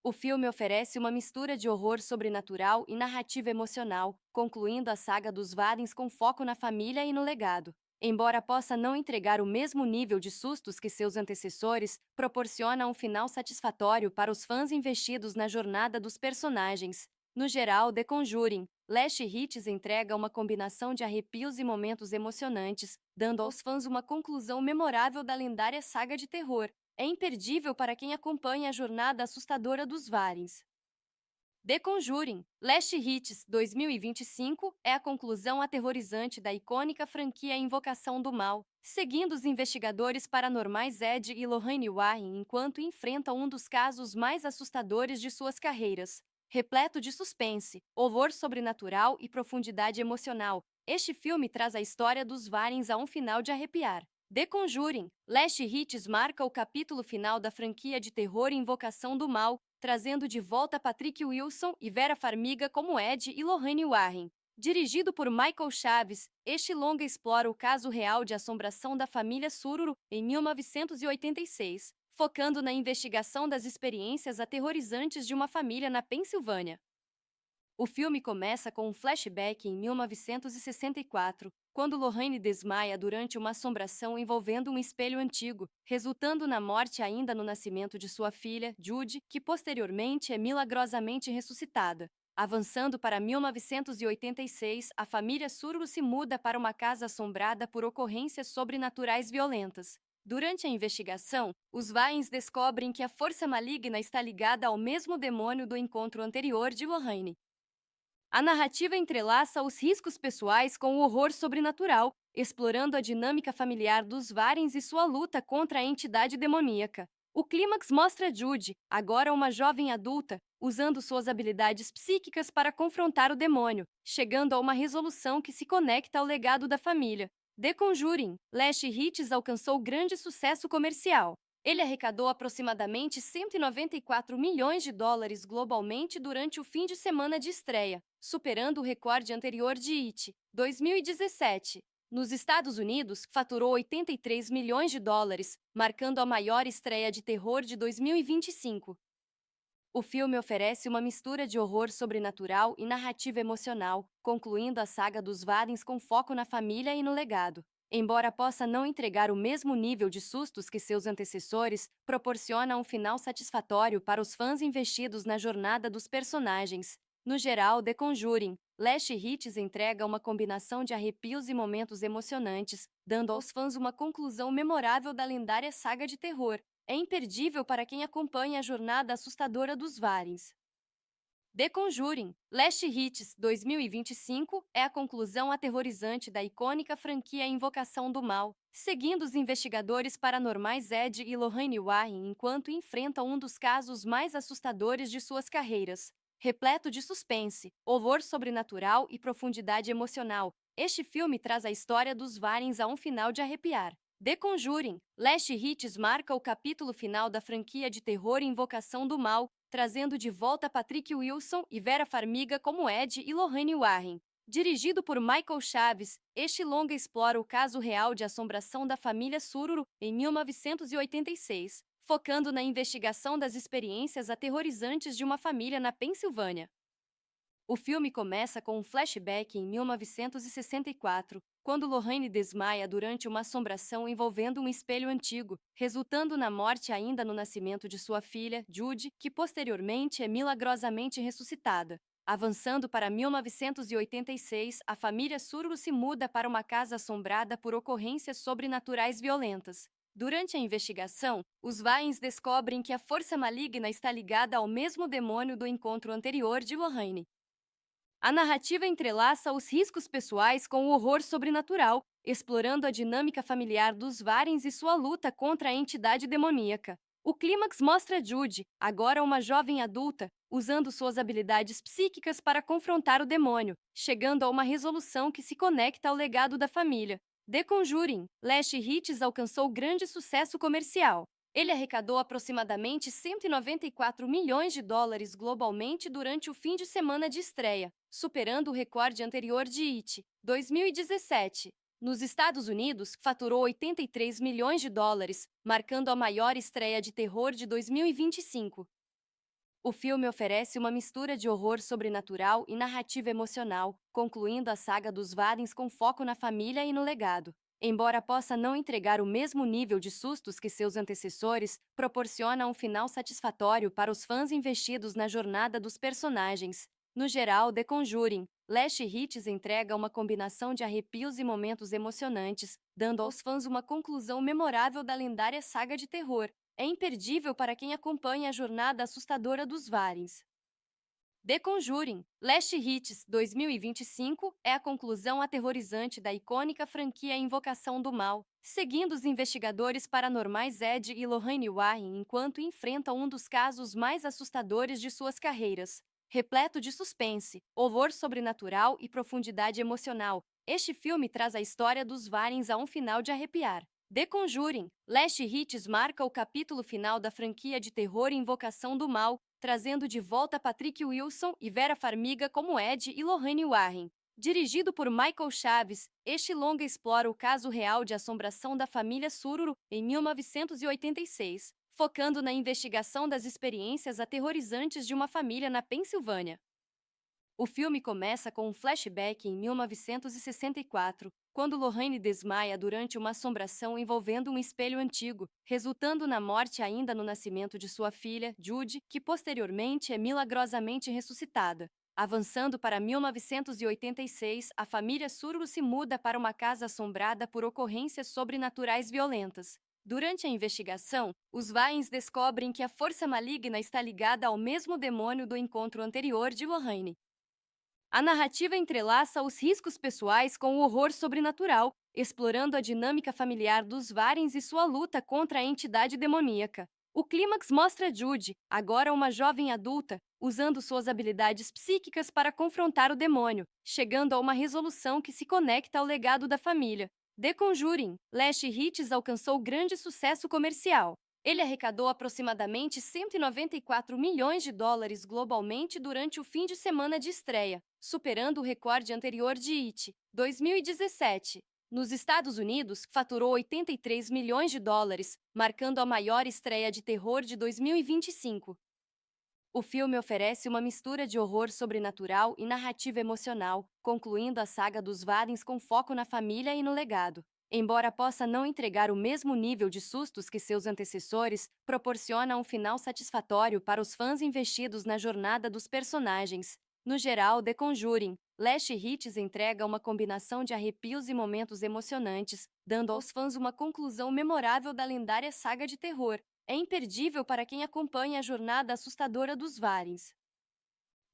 O filme oferece uma mistura de horror sobrenatural e narrativa emocional, concluindo a saga dos Warrens com foco na família e no legado. Embora possa não entregar o mesmo nível de sustos que seus antecessores, proporciona um final satisfatório para os fãs investidos na jornada dos personagens. No geral, The Conjuring, Last Hits entrega uma combinação de arrepios e momentos emocionantes, dando aos fãs uma conclusão memorável da lendária saga de terror. É imperdível para quem acompanha a jornada assustadora dos Warrens. The Conjuring, Last Hits 2025 é a conclusão aterrorizante da icônica franquia Invocação do Mal, seguindo os investigadores paranormais Ed e Lorraine Warren enquanto enfrentam um dos casos mais assustadores de suas carreiras. Repleto de suspense, horror sobrenatural e profundidade emocional, este filme traz a história dos Warrens a um final de arrepiar. The Conjuring, Last Hits marca o capítulo final da franquia de terror Invocação do Mal, trazendo de volta Patrick Wilson e Vera Farmiga como Ed e Lorraine Warren. Dirigido por Michael Chaves, este longa explora o caso real de assombração da família Sururu em 1986, focando na investigação das experiências aterrorizantes de uma família na Pensilvânia. O filme começa com um flashback em 1964, quando Lorraine desmaia durante uma assombração envolvendo um espelho antigo, resultando na morte ainda no nascimento de sua filha, Judy, que posteriormente é milagrosamente ressuscitada. Avançando para 1986, a família Sururu se muda para uma casa assombrada por ocorrências sobrenaturais violentas. Durante a investigação, os Warrens descobrem que a força maligna está ligada ao mesmo demônio do encontro anterior de Lorraine. A narrativa entrelaça os riscos pessoais com o horror sobrenatural, explorando a dinâmica familiar dos Warrens e sua luta contra a entidade demoníaca. O clímax mostra Judy, agora uma jovem adulta, usando suas habilidades psíquicas para confrontar o demônio, chegando a uma resolução que se conecta ao legado da família. The Conjuring, Last Hits alcançou grande sucesso comercial. Ele arrecadou aproximadamente 194 milhões de dólares globalmente durante o fim de semana de estreia, superando o recorde anterior de It, 2017. Nos Estados Unidos, faturou 83 milhões de dólares, marcando a maior estreia de terror de 2025. O filme oferece uma mistura de horror sobrenatural e narrativa emocional, concluindo a saga dos Warrens com foco na família e no legado. Embora possa não entregar o mesmo nível de sustos que seus antecessores, proporciona um final satisfatório para os fãs investidos na jornada dos personagens. No geral, The Conjuring, Last Hits entrega uma combinação de arrepios e momentos emocionantes, dando aos fãs uma conclusão memorável da lendária saga de terror. É imperdível para quem acompanha a jornada assustadora dos Warrens. The Conjuring, Last Hits 2025 é a conclusão aterrorizante da icônica franquia Invocação do Mal, seguindo os investigadores paranormais Ed e Lorraine Warren enquanto enfrentam um dos casos mais assustadores de suas carreiras. Repleto de suspense, horror sobrenatural e profundidade emocional, este filme traz a história dos Warrens a um final de arrepiar. The Conjuring, Last Hits marca o capítulo final da franquia de terror Invocação do Mal, trazendo de volta Patrick Wilson e Vera Farmiga como Ed e Lorraine Warren. Dirigido por Michael Chaves, este longa explora o caso real de assombração da família Sururu em 1986, focando na investigação das experiências aterrorizantes de uma família na Pensilvânia. O filme começa com um flashback em 1964, quando Lorraine desmaia durante uma assombração envolvendo um espelho antigo, resultando na morte ainda no nascimento de sua filha, Judy, que posteriormente é milagrosamente ressuscitada. Avançando para 1986, a família Sururu se muda para uma casa assombrada por ocorrências sobrenaturais violentas. Durante a investigação, os Warrens descobrem que a força maligna está ligada ao mesmo demônio do encontro anterior de Lorraine. A narrativa entrelaça os riscos pessoais com o horror sobrenatural, explorando a dinâmica familiar dos Warrens e sua luta contra a entidade demoníaca. O clímax mostra Judy, agora uma jovem adulta, usando suas habilidades psíquicas para confrontar o demônio, chegando a uma resolução que se conecta ao legado da família. The Conjuring, Last Hits alcançou grande sucesso comercial. Ele arrecadou aproximadamente 194 milhões de dólares globalmente durante o fim de semana de estreia, superando o recorde anterior de It, 2017. Nos Estados Unidos, faturou 83 milhões de dólares, marcando a maior estreia de terror de 2025. O filme oferece uma mistura de horror sobrenatural e narrativa emocional, concluindo a saga dos Warrens com foco na família e no legado. Embora possa não entregar o mesmo nível de sustos que seus antecessores, proporciona um final satisfatório para os fãs investidos na jornada dos personagens. No geral, The Conjuring, Last Hits entrega uma combinação de arrepios e momentos emocionantes, dando aos fãs uma conclusão memorável da lendária saga de terror. É imperdível para quem acompanha a jornada assustadora dos Warrens. The Conjuring, Last Hits 2025 é a conclusão aterrorizante da icônica franquia Invocação do Mal, seguindo os investigadores paranormais Ed e Lorraine Warren enquanto enfrentam um dos casos mais assustadores de suas carreiras. Repleto de suspense, horror sobrenatural e profundidade emocional, este filme traz a história dos Warrens a um final de arrepiar. The Conjuring, Last Hits marca o capítulo final da franquia de terror Invocação do Mal, trazendo de volta Patrick Wilson e Vera Farmiga como Ed e Lorraine Warren. Dirigido por Michael Chaves, este longa explora o caso real de assombração da família Sururu em 1986, focando na investigação das experiências aterrorizantes de uma família na Pensilvânia. O filme começa com um flashback em 1964, quando Lorraine desmaia durante uma assombração envolvendo um espelho antigo, resultando na morte ainda no nascimento de sua filha, Judy, que posteriormente é milagrosamente ressuscitada. Avançando para 1986, a família Sururu se muda para uma casa assombrada por ocorrências sobrenaturais violentas. Durante a investigação, os Warrens descobrem que a força maligna está ligada ao mesmo demônio do encontro anterior de Lorraine. A narrativa entrelaça os riscos pessoais com o horror sobrenatural, explorando a dinâmica familiar dos Warrens e sua luta contra a entidade demoníaca. O clímax mostra Judy, agora uma jovem adulta, usando suas habilidades psíquicas para confrontar o demônio, chegando a uma resolução que se conecta ao legado da família. The Conjuring, Last Hits alcançou grande sucesso comercial. Ele arrecadou aproximadamente 194 milhões de dólares globalmente durante o fim de semana de estreia, superando o recorde anterior de It, 2017. Nos Estados Unidos, faturou 83 milhões de dólares, marcando a maior estreia de terror de 2025. O filme oferece uma mistura de horror sobrenatural e narrativa emocional, concluindo a saga dos Warrens com foco na família e no legado. Embora possa não entregar o mesmo nível de sustos que seus antecessores, proporciona um final satisfatório para os fãs investidos na jornada dos personagens. No geral, The Conjuring, Last Hits entrega uma combinação de arrepios e momentos emocionantes, dando aos fãs uma conclusão memorável da lendária saga de terror. É imperdível para quem acompanha a jornada assustadora dos Warrens.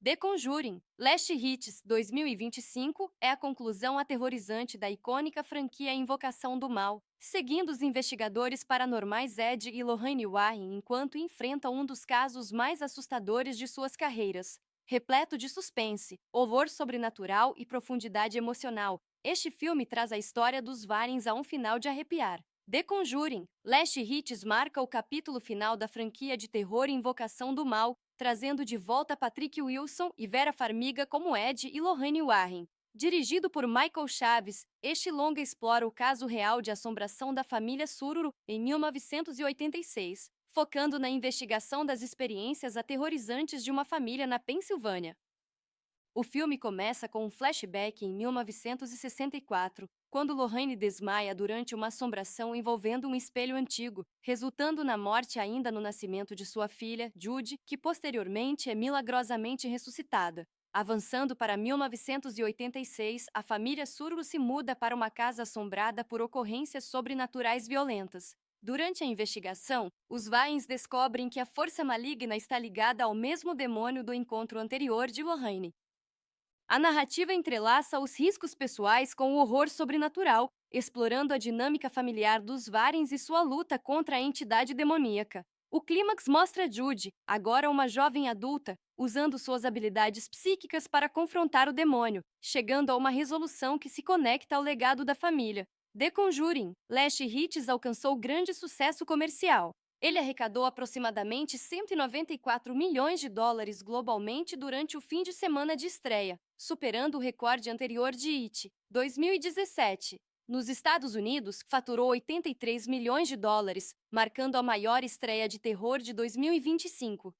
The Conjuring, Last Hits 2025 é a conclusão aterrorizante da icônica franquia Invocação do Mal, seguindo os investigadores paranormais Ed e Lorraine Warren enquanto enfrentam um dos casos mais assustadores de suas carreiras. Repleto de suspense, horror sobrenatural e profundidade emocional, este filme traz a história dos Warrens a um final de arrepiar. The Conjuring, Last Hits marca o capítulo final da franquia de terror Invocação do Mal, trazendo de volta Patrick Wilson e Vera Farmiga como Ed e Lorraine Warren. Dirigido por Michael Chaves, este longa explora o caso real de assombração da família Sururu em 1986, focando na investigação das experiências aterrorizantes de uma família na Pensilvânia. O filme começa com um flashback em 1964, quando Lorraine desmaia durante uma assombração envolvendo um espelho antigo, resultando na morte ainda no nascimento de sua filha, Judy, que posteriormente é milagrosamente ressuscitada. Avançando para 1986, a família Sururu se muda para uma casa assombrada por ocorrências sobrenaturais violentas. Durante a investigação, os Warrens descobrem que a força maligna está ligada ao mesmo demônio do encontro anterior de Lorraine. A narrativa entrelaça os riscos pessoais com o horror sobrenatural, explorando a dinâmica familiar dos Warrens e sua luta contra a entidade demoníaca. O clímax mostra Judy, agora uma jovem adulta, usando suas habilidades psíquicas para confrontar o demônio, chegando a uma resolução que se conecta ao legado da família. The Conjuring, Last Hits alcançou grande sucesso comercial. Ele arrecadou aproximadamente 194 milhões de dólares globalmente durante o fim de semana de estreia, superando o recorde anterior de It, 2017. Nos Estados Unidos, faturou 83 milhões de dólares, marcando a maior estreia de terror de 2025.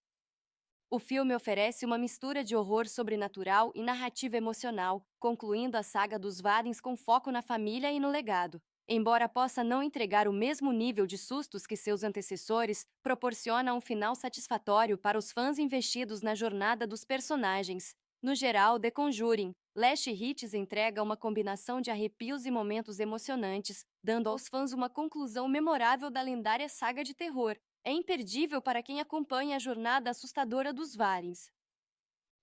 O filme oferece uma mistura de horror sobrenatural e narrativa emocional, concluindo a saga dos Warrens com foco na família e no legado. Embora possa não entregar o mesmo nível de sustos que seus antecessores, proporciona um final satisfatório para os fãs investidos na jornada dos personagens. No geral, The Conjuring, Last Hits entrega uma combinação de arrepios e momentos emocionantes, dando aos fãs uma conclusão memorável da lendária saga de terror. É imperdível para quem acompanha a jornada assustadora dos Warrens.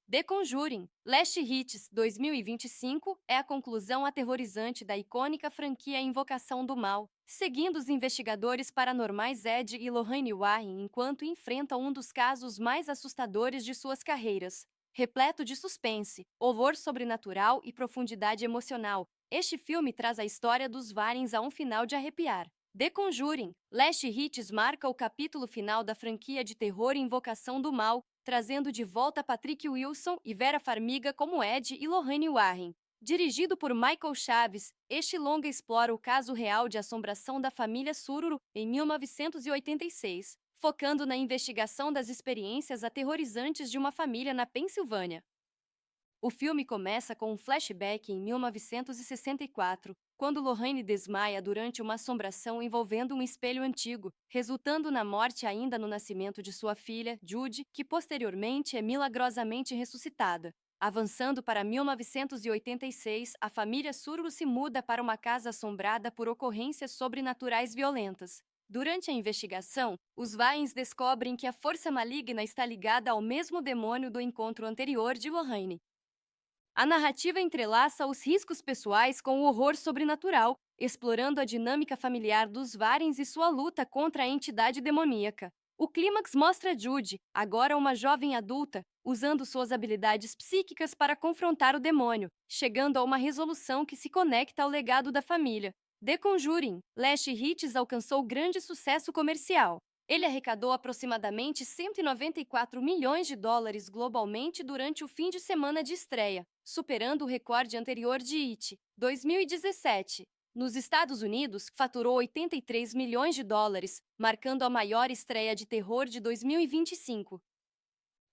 The Conjuring, Last Hits 2025 é a conclusão aterrorizante da icônica franquia Invocação do Mal, seguindo os investigadores paranormais Ed e Lorraine Warren enquanto enfrentam um dos casos mais assustadores de suas carreiras. Repleto de suspense, horror sobrenatural e profundidade emocional, este filme traz a história dos Warrens a um final de arrepiar. The Conjuring, Last Hits marca o capítulo final da franquia de terror Invocação do Mal, trazendo de volta Patrick Wilson e Vera Farmiga como Ed e Lorraine Warren. Dirigido por Michael Chaves, este longa explora o caso real de assombração da família Sururu em 1986, focando na investigação das experiências aterrorizantes de uma família na Pensilvânia. O filme começa com um flashback em 1964, quando Lorraine desmaia durante uma assombração envolvendo um espelho antigo, resultando na morte ainda no nascimento de sua filha, Judy, que posteriormente é milagrosamente ressuscitada. Avançando para 1986, a família Surro se muda para uma casa assombrada por ocorrências sobrenaturais violentas. Durante a investigação, os Warrens descobrem que a força maligna está ligada ao mesmo demônio do encontro anterior de Lorraine. A narrativa entrelaça os riscos pessoais com o horror sobrenatural, explorando a dinâmica familiar dos Warrens e sua luta contra a entidade demoníaca. O clímax mostra Judy, agora uma jovem adulta, usando suas habilidades psíquicas para confrontar o demônio, chegando a uma resolução que se conecta ao legado da família. The Conjuring, Last Hits alcançou grande sucesso comercial. Ele arrecadou aproximadamente 194 milhões de dólares globalmente durante o fim de semana de estreia, superando o recorde anterior de It, 2017. Nos Estados Unidos, faturou 83 milhões de dólares, marcando a maior estreia de terror de 2025.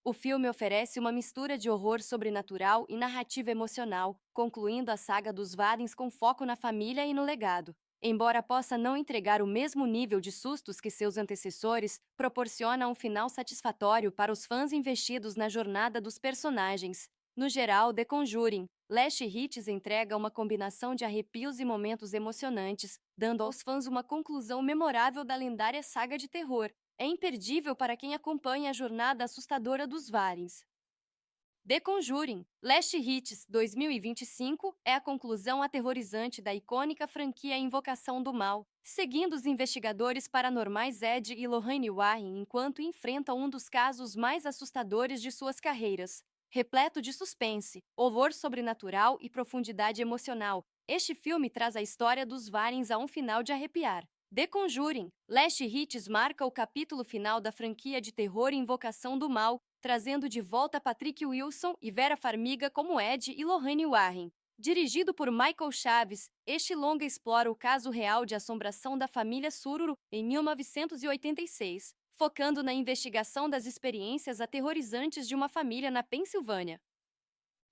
O filme oferece uma mistura de horror sobrenatural e narrativa emocional, concluindo a saga dos Warrens com foco na família e no legado. Embora possa não entregar o mesmo nível de sustos que seus antecessores, proporciona um final satisfatório para os fãs investidos na jornada dos personagens. No geral, The Conjuring, Last Hits entrega uma combinação de arrepios e momentos emocionantes, dando aos fãs uma conclusão memorável da lendária saga de terror. É imperdível para quem acompanha a jornada assustadora dos Warrens. The Conjuring, Last Hits 2025 é a conclusão aterrorizante da icônica franquia Invocação do Mal, seguindo os investigadores paranormais Ed e Lorraine Warren enquanto enfrentam um dos casos mais assustadores de suas carreiras. Repleto de suspense, horror sobrenatural e profundidade emocional, este filme traz a história dos Warrens a um final de arrepiar. The Conjuring, Last Hits marca o capítulo final da franquia de terror Invocação do Mal, trazendo de volta Patrick Wilson e Vera Farmiga como Ed e Lorraine Warren. Dirigido por Michael Chaves, este longa explora o caso real de assombração da família Sururu em 1986, focando na investigação das experiências aterrorizantes de uma família na Pensilvânia.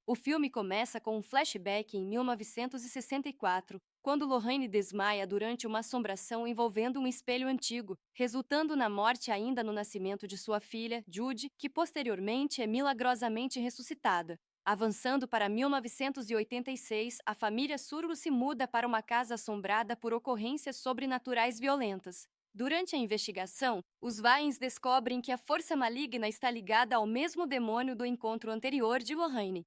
O filme começa com um flashback em 1964, quando Lorraine desmaia durante uma assombração envolvendo um espelho antigo, resultando na morte ainda no nascimento de sua filha, Judy, que posteriormente é milagrosamente ressuscitada. Avançando para 1986, a família Surro se muda para uma casa assombrada por ocorrências sobrenaturais violentas. Durante a investigação, os Warrens descobrem que a força maligna está ligada ao mesmo demônio do encontro anterior de Lorraine.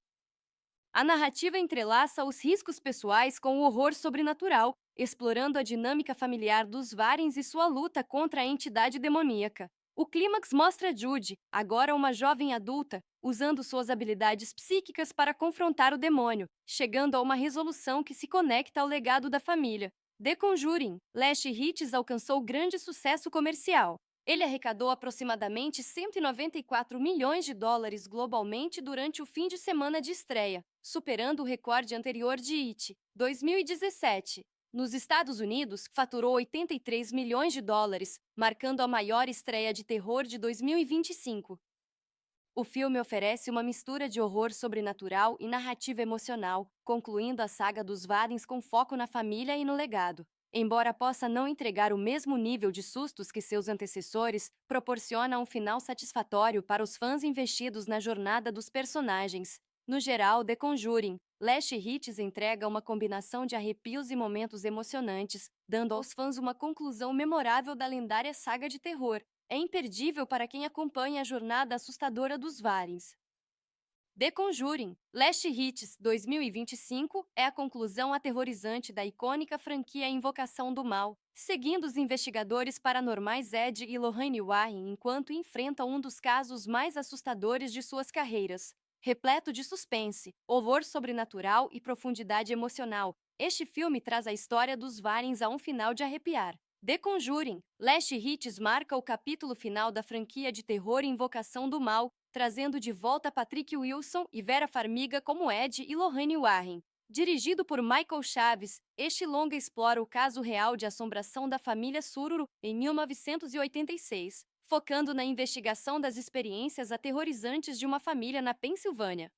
A narrativa entrelaça os riscos pessoais com o horror sobrenatural, explorando a dinâmica familiar dos Warrens e sua luta contra a entidade demoníaca. O clímax mostra Judy, agora uma jovem adulta, usando suas habilidades psíquicas para confrontar o demônio, chegando a uma resolução que se conecta ao legado da família. The Conjuring, Last Hits alcançou grande sucesso comercial. Ele arrecadou aproximadamente 194 milhões de dólares globalmente durante o fim de semana de estreia, superando o recorde anterior de It, 2017. Nos Estados Unidos, faturou 83 milhões de dólares, marcando a maior estreia de terror de 2025. O filme oferece uma mistura de horror sobrenatural e narrativa emocional, concluindo a saga dos Warrens com foco na família e no legado. Embora possa não entregar o mesmo nível de sustos que seus antecessores, proporciona um final satisfatório para os fãs investidos na jornada dos personagens. No geral, The Conjuring, Last Hits entrega uma combinação de arrepios e momentos emocionantes, dando aos fãs uma conclusão memorável da lendária saga de terror. É imperdível para quem acompanha a jornada assustadora dos Warrens. The Conjuring, Last Hits 2025 é a conclusão aterrorizante da icônica franquia Invocação do Mal, seguindo os investigadores paranormais Ed e Lorraine Warren enquanto enfrentam um dos casos mais assustadores de suas carreiras. Repleto de suspense, horror sobrenatural e profundidade emocional, este filme traz a história dos Warrens a um final de arrepiar. The Conjuring, Last Hits marca o capítulo final da franquia de terror Invocação do Mal, trazendo de volta Patrick Wilson e Vera Farmiga como Ed e Lorraine Warren. Dirigido por Michael Chaves, este longa explora o caso real de assombração da família Sururu em 1986, focando na investigação das experiências aterrorizantes de uma família na Pensilvânia.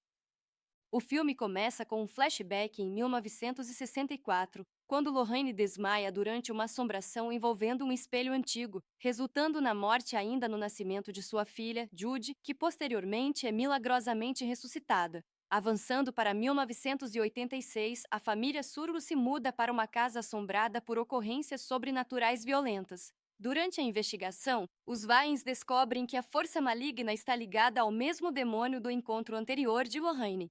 O filme começa com um flashback em 1964, quando Lorraine desmaia durante uma assombração envolvendo um espelho antigo, resultando na morte ainda no nascimento de sua filha, Judy, que posteriormente é milagrosamente ressuscitada. Avançando para 1986, a família Sururu se muda para uma casa assombrada por ocorrências sobrenaturais violentas. Durante a investigação, os Warrens descobrem que a força maligna está ligada ao mesmo demônio do encontro anterior de Lorraine.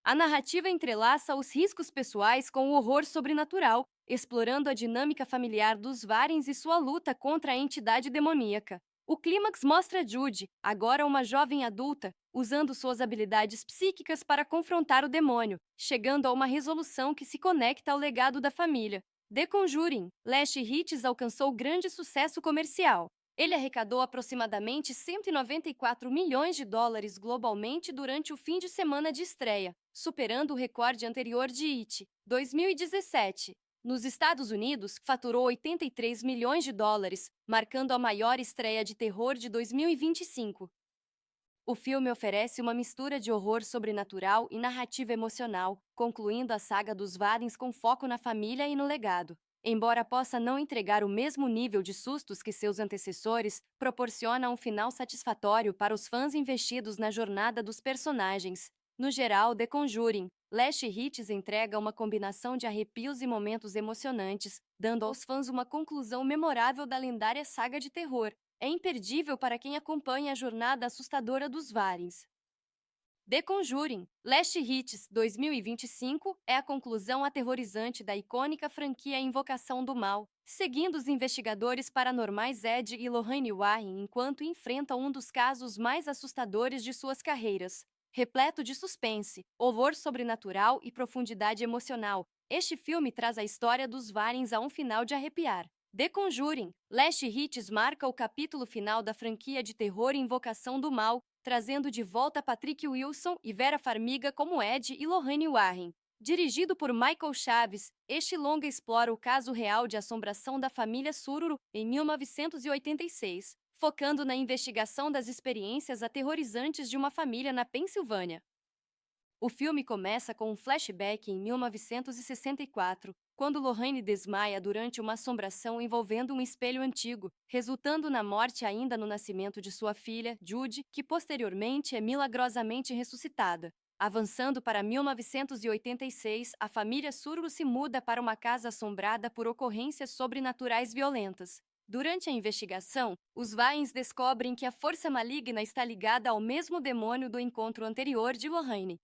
A narrativa entrelaça os riscos pessoais com o horror sobrenatural, explorando a dinâmica familiar dos Warrens e sua luta contra a entidade demoníaca. O clímax mostra Judy, agora uma jovem adulta, usando suas habilidades psíquicas para confrontar o demônio, chegando a uma resolução que se conecta ao legado da família. The Conjuring, Last Hits alcançou grande sucesso comercial. Ele arrecadou aproximadamente 194 milhões de dólares globalmente durante o fim de semana de estreia, superando o recorde anterior de It, 2017. Nos Estados Unidos, faturou 83 milhões de dólares, marcando a maior estreia de terror de 2025. O filme oferece uma mistura de horror sobrenatural e narrativa emocional, concluindo a saga dos Warrens com foco na família e no legado. Embora possa não entregar o mesmo nível de sustos que seus antecessores, proporciona um final satisfatório para os fãs investidos na jornada dos personagens. No geral, The Conjuring, Last Hits entrega uma combinação de arrepios e momentos emocionantes, dando aos fãs uma conclusão memorável da lendária saga de terror. É imperdível para quem acompanha a jornada assustadora dos Warrens. The Conjuring, Last Hits 2025 é a conclusão aterrorizante da icônica franquia Invocação do Mal, seguindo os investigadores paranormais Ed e Lorraine Warren enquanto enfrentam um dos casos mais assustadores de suas carreiras. Repleto de suspense, horror sobrenatural e profundidade emocional, este filme traz a história dos Warrens a um final de arrepiar. The Conjuring, Last Hits marca o capítulo final da franquia de terror Invocação do Mal, trazendo de volta Patrick Wilson e Vera Farmiga como Ed e Lorraine Warren. Dirigido por Michael Chaves, este longa explora o caso real de assombração da família Sururu em 1986, focando na investigação das experiências aterrorizantes de uma família na Pensilvânia. O filme começa com um flashback em 1964, quando Lorraine desmaia durante uma assombração envolvendo um espelho antigo, resultando na morte ainda no nascimento de sua filha, Judy, que posteriormente é milagrosamente ressuscitada. Avançando para 1986, a família Sururu se muda para uma casa assombrada por ocorrências sobrenaturais violentas. Durante a investigação, os Warrens descobrem que a força maligna está ligada ao mesmo demônio do encontro anterior de Lorraine.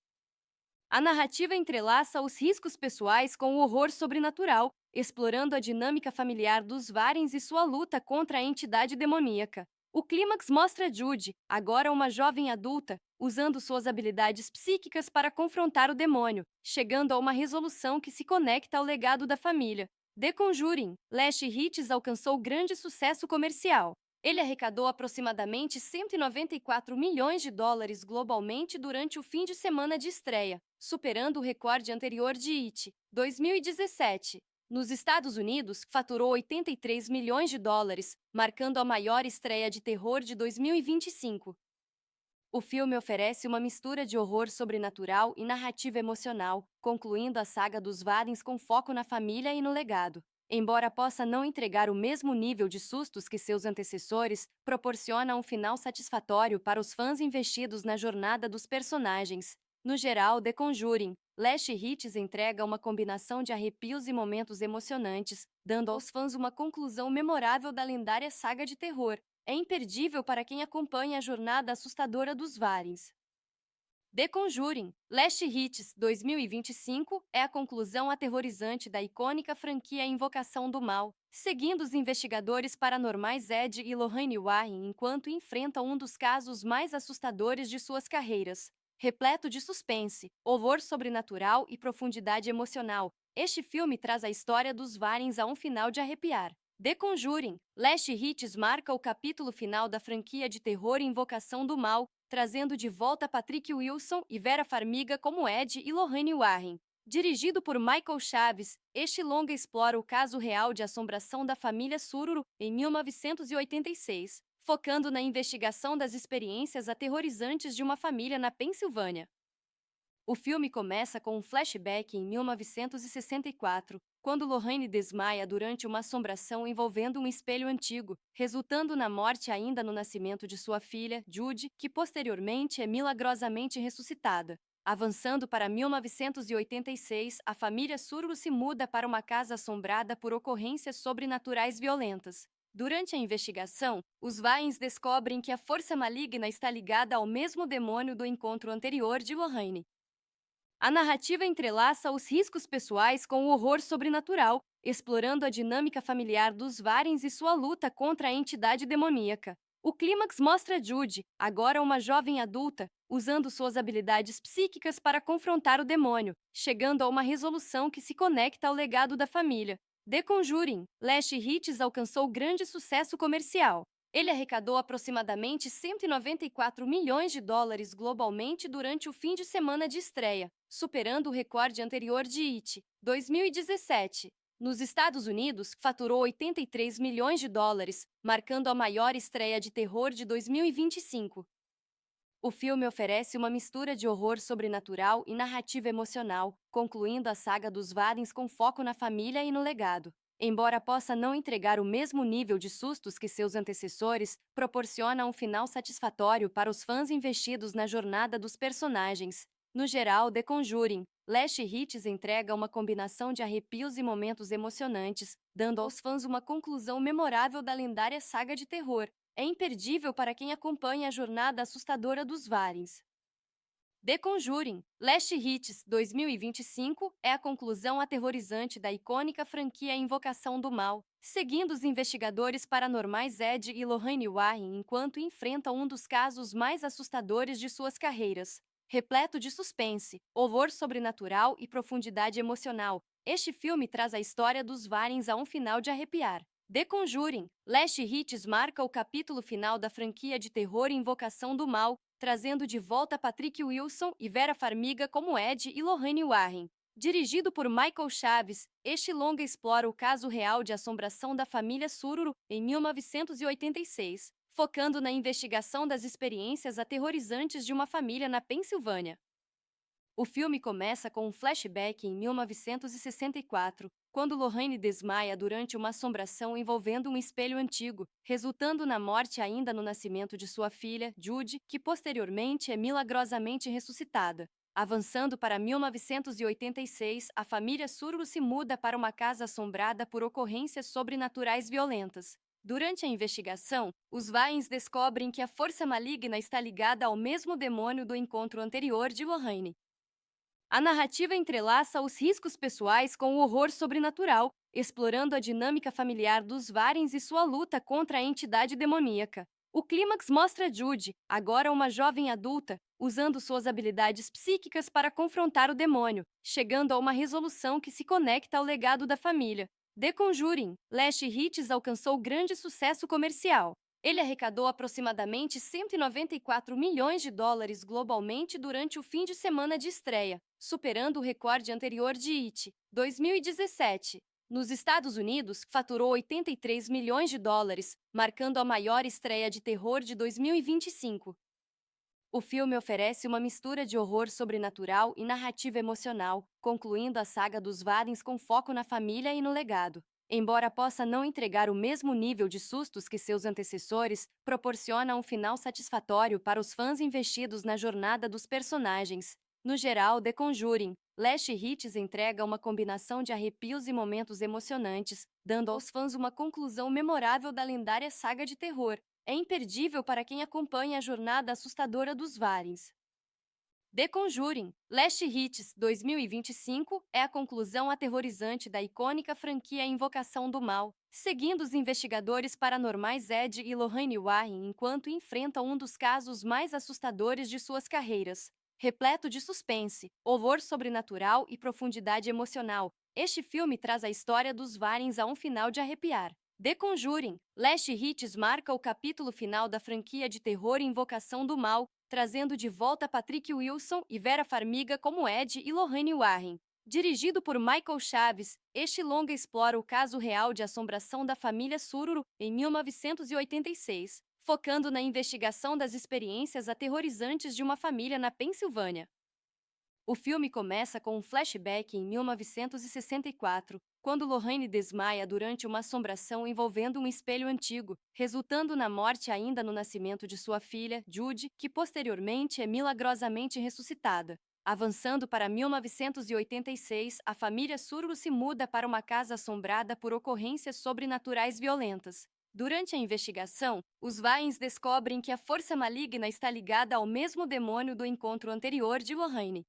A narrativa entrelaça os riscos pessoais com o horror sobrenatural, explorando a dinâmica familiar dos Warrens e sua luta contra a entidade demoníaca. O clímax mostra Judy, agora uma jovem adulta, usando suas habilidades psíquicas para confrontar o demônio, chegando a uma resolução que se conecta ao legado da família. The Conjuring, Last Hits alcançou grande sucesso comercial. Ele arrecadou aproximadamente 194 milhões de dólares globalmente durante o fim de semana de estreia, superando o recorde anterior de It, 2017. Nos Estados Unidos, faturou 83 milhões de dólares, marcando a maior estreia de terror de 2025. O filme oferece uma mistura de horror sobrenatural e narrativa emocional, concluindo a saga dos Warrens com foco na família e no legado. Embora possa não entregar o mesmo nível de sustos que seus antecessores, proporciona um final satisfatório para os fãs investidos na jornada dos personagens. No geral, The Conjuring, Last Hits entrega uma combinação de arrepios e momentos emocionantes, dando aos fãs uma conclusão memorável da lendária saga de terror. É imperdível para quem acompanha a jornada assustadora dos Warrens. The Conjuring, Last Hits 2025 é a conclusão aterrorizante da icônica franquia Invocação do Mal, seguindo os investigadores paranormais Ed e Lorraine Warren enquanto enfrentam um dos casos mais assustadores de suas carreiras. Repleto de suspense, horror sobrenatural e profundidade emocional, este filme traz a história dos Warrens a um final de arrepiar. The Conjuring, Last Hits marca o capítulo final da franquia de terror Invocação do Mal, trazendo de volta Patrick Wilson e Vera Farmiga como Ed e Lorraine Warren. Dirigido por Michael Chaves, este longa explora o caso real de assombração da família Sururu em 1986, focando na investigação das experiências aterrorizantes de uma família na Pensilvânia. O filme começa com um flashback em 1964, quando Lorraine desmaia durante uma assombração envolvendo um espelho antigo, resultando na morte ainda no nascimento de sua filha, Judy, que posteriormente é milagrosamente ressuscitada. Avançando para 1986, a família Sururu se muda para uma casa assombrada por ocorrências sobrenaturais violentas. Durante a investigação, os Warrens descobrem que a força maligna está ligada ao mesmo demônio do encontro anterior de Lorraine. A narrativa entrelaça os riscos pessoais com o horror sobrenatural, explorando a dinâmica familiar dos Warrens e sua luta contra a entidade demoníaca. O clímax mostra Judy, agora uma jovem adulta, usando suas habilidades psíquicas para confrontar o demônio, chegando a uma resolução que se conecta ao legado da família. The Conjuring, Last Hits alcançou grande sucesso comercial. Ele arrecadou aproximadamente 194 milhões de dólares globalmente durante o fim de semana de estreia, superando o recorde anterior de It, 2017. Nos Estados Unidos, faturou 83 milhões de dólares, marcando a maior estreia de terror de 2025. O filme oferece uma mistura de horror sobrenatural e narrativa emocional, concluindo a saga dos Warrens com foco na família e no legado. Embora possa não entregar o mesmo nível de sustos que seus antecessores, proporciona um final satisfatório para os fãs investidos na jornada dos personagens. No geral, The Conjuring, Last Hits entrega uma combinação de arrepios e momentos emocionantes, dando aos fãs uma conclusão memorável da lendária saga de terror. É imperdível para quem acompanha a jornada assustadora dos Warrens. The Conjuring, Last Hits 2025 é a conclusão aterrorizante da icônica franquia Invocação do Mal, seguindo os investigadores paranormais Ed e Lorraine Warren enquanto enfrentam um dos casos mais assustadores de suas carreiras. Repleto de suspense, horror sobrenatural e profundidade emocional, este filme traz a história dos Warrens a um final de arrepiar. The Conjuring, Last Hits marca o capítulo final da franquia de terror Invocação do Mal, trazendo de volta Patrick Wilson e Vera Farmiga como Ed e Lorraine Warren. Dirigido por Michael Chaves, este longa explora o caso real de assombração da família Sururu em 1986, focando na investigação das experiências aterrorizantes de uma família na Pensilvânia. O filme começa com um flashback em 1964, quando Lorraine desmaia durante uma assombração envolvendo um espelho antigo, resultando na morte ainda no nascimento de sua filha, Judy, que posteriormente é milagrosamente ressuscitada. Avançando para 1986, a família Sururu se muda para uma casa assombrada por ocorrências sobrenaturais violentas. Durante a investigação, os Warrens descobrem que a força maligna está ligada ao mesmo demônio do encontro anterior de Lorraine. A narrativa entrelaça os riscos pessoais com o horror sobrenatural, explorando a dinâmica familiar dos Warrens e sua luta contra a entidade demoníaca. O clímax mostra Judy, agora uma jovem adulta, usando suas habilidades psíquicas para confrontar o demônio, chegando a uma resolução que se conecta ao legado da família. The Conjuring, Last Hits alcançou grande sucesso comercial. Ele arrecadou aproximadamente 194 milhões de dólares globalmente durante o fim de semana de estreia, superando o recorde anterior de It, 2017. Nos Estados Unidos, faturou 83 milhões de dólares, marcando a maior estreia de terror de 2025. O filme oferece uma mistura de horror sobrenatural e narrativa emocional, concluindo a saga dos Warrens com foco na família e no legado. Embora possa não entregar o mesmo nível de sustos que seus antecessores, proporciona um final satisfatório para os fãs investidos na jornada dos personagens. No geral, The Conjuring, Last Hits entrega uma combinação de arrepios e momentos emocionantes, dando aos fãs uma conclusão memorável da lendária saga de terror. É imperdível para quem acompanha a jornada assustadora dos Warrens. The Conjuring, Last Hits 2025 é a conclusão aterrorizante da icônica franquia Invocação do Mal, seguindo os investigadores paranormais Ed e Lorraine Warren enquanto enfrentam um dos casos mais assustadores de suas carreiras. Repleto de suspense, horror sobrenatural e profundidade emocional, este filme traz a história dos Warrens a um final de arrepiar. The Conjuring, Last Hits marca o capítulo final da franquia de terror Invocação do Mal, trazendo de volta Patrick Wilson e Vera Farmiga como Ed e Lorraine Warren. Dirigido por Michael Chaves, este longa explora o caso real de assombração da família Sururu em 1986, focando na investigação das experiências aterrorizantes de uma família na Pensilvânia. O filme começa com um flashback em 1964, quando Lorraine desmaia durante uma assombração envolvendo um espelho antigo, resultando na morte ainda no nascimento de sua filha, Judy, que posteriormente é milagrosamente ressuscitada. Avançando para 1986, a família Sururu se muda para uma casa assombrada por ocorrências sobrenaturais violentas. Durante a investigação, os Warrens descobrem que a força maligna está ligada ao mesmo demônio do encontro anterior de Lorraine.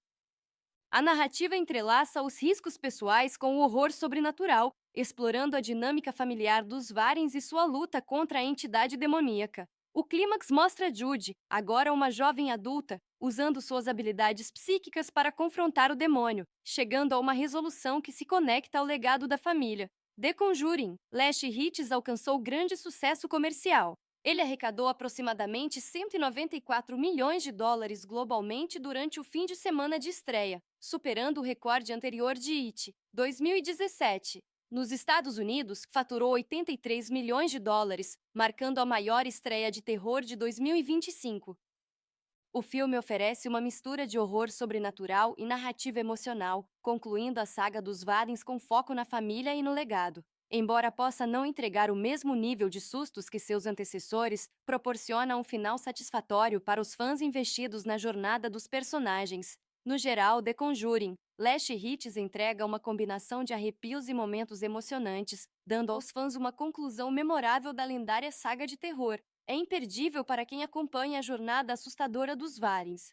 A narrativa entrelaça os riscos pessoais com o horror sobrenatural, explorando a dinâmica familiar dos Warrens e sua luta contra a entidade demoníaca. O clímax mostra Judy, agora uma jovem adulta, usando suas habilidades psíquicas para confrontar o demônio, chegando a uma resolução que se conecta ao legado da família. The Conjuring, Last Hits alcançou grande sucesso comercial. Ele arrecadou aproximadamente 194 milhões de dólares globalmente durante o fim de semana de estreia, superando o recorde anterior de It, 2017. Nos Estados Unidos, faturou 83 milhões de dólares, marcando a maior estreia de terror de 2025. O filme oferece uma mistura de horror sobrenatural e narrativa emocional, concluindo a saga dos Warrens com foco na família e no legado. Embora possa não entregar o mesmo nível de sustos que seus antecessores, proporciona um final satisfatório para os fãs investidos na jornada dos personagens. No geral, The Conjuring, Last Hits entrega uma combinação de arrepios e momentos emocionantes, dando aos fãs uma conclusão memorável da lendária saga de terror. É imperdível para quem acompanha a jornada assustadora dos Warrens.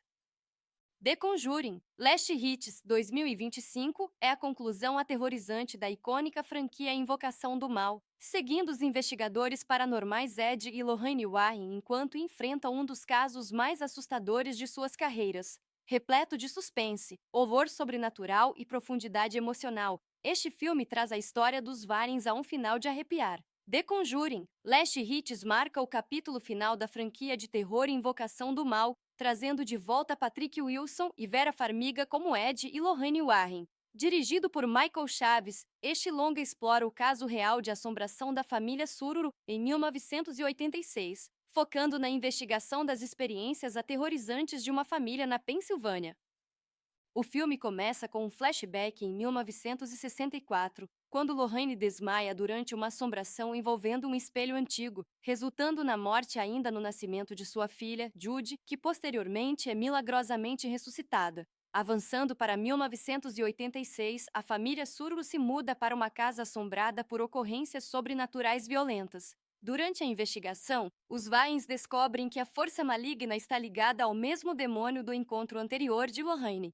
The Conjuring, Last Hits 2025 é a conclusão aterrorizante da icônica franquia Invocação do Mal, seguindo os investigadores paranormais Ed e Lorraine Warren enquanto enfrentam um dos casos mais assustadores de suas carreiras. Repleto de suspense, horror sobrenatural e profundidade emocional, este filme traz a história dos Warrens a um final de arrepiar. The Conjuring, Last Hits marca o capítulo final da franquia de terror Invocação do Mal, trazendo de volta Patrick Wilson e Vera Farmiga como Ed e Lorraine Warren. Dirigido por Michael Chaves, este longa explora o caso real de assombração da família Sururu em 1986, focando na investigação das experiências aterrorizantes de uma família na Pensilvânia. O filme começa com um flashback em 1964, quando Lorraine desmaia durante uma assombração envolvendo um espelho antigo, resultando na morte ainda no nascimento de sua filha, Judy, que posteriormente é milagrosamente ressuscitada. Avançando para 1986, a família Sururu se muda para uma casa assombrada por ocorrências sobrenaturais violentas. Durante a investigação, os Warrens descobrem que a força maligna está ligada ao mesmo demônio do encontro anterior de Lorraine.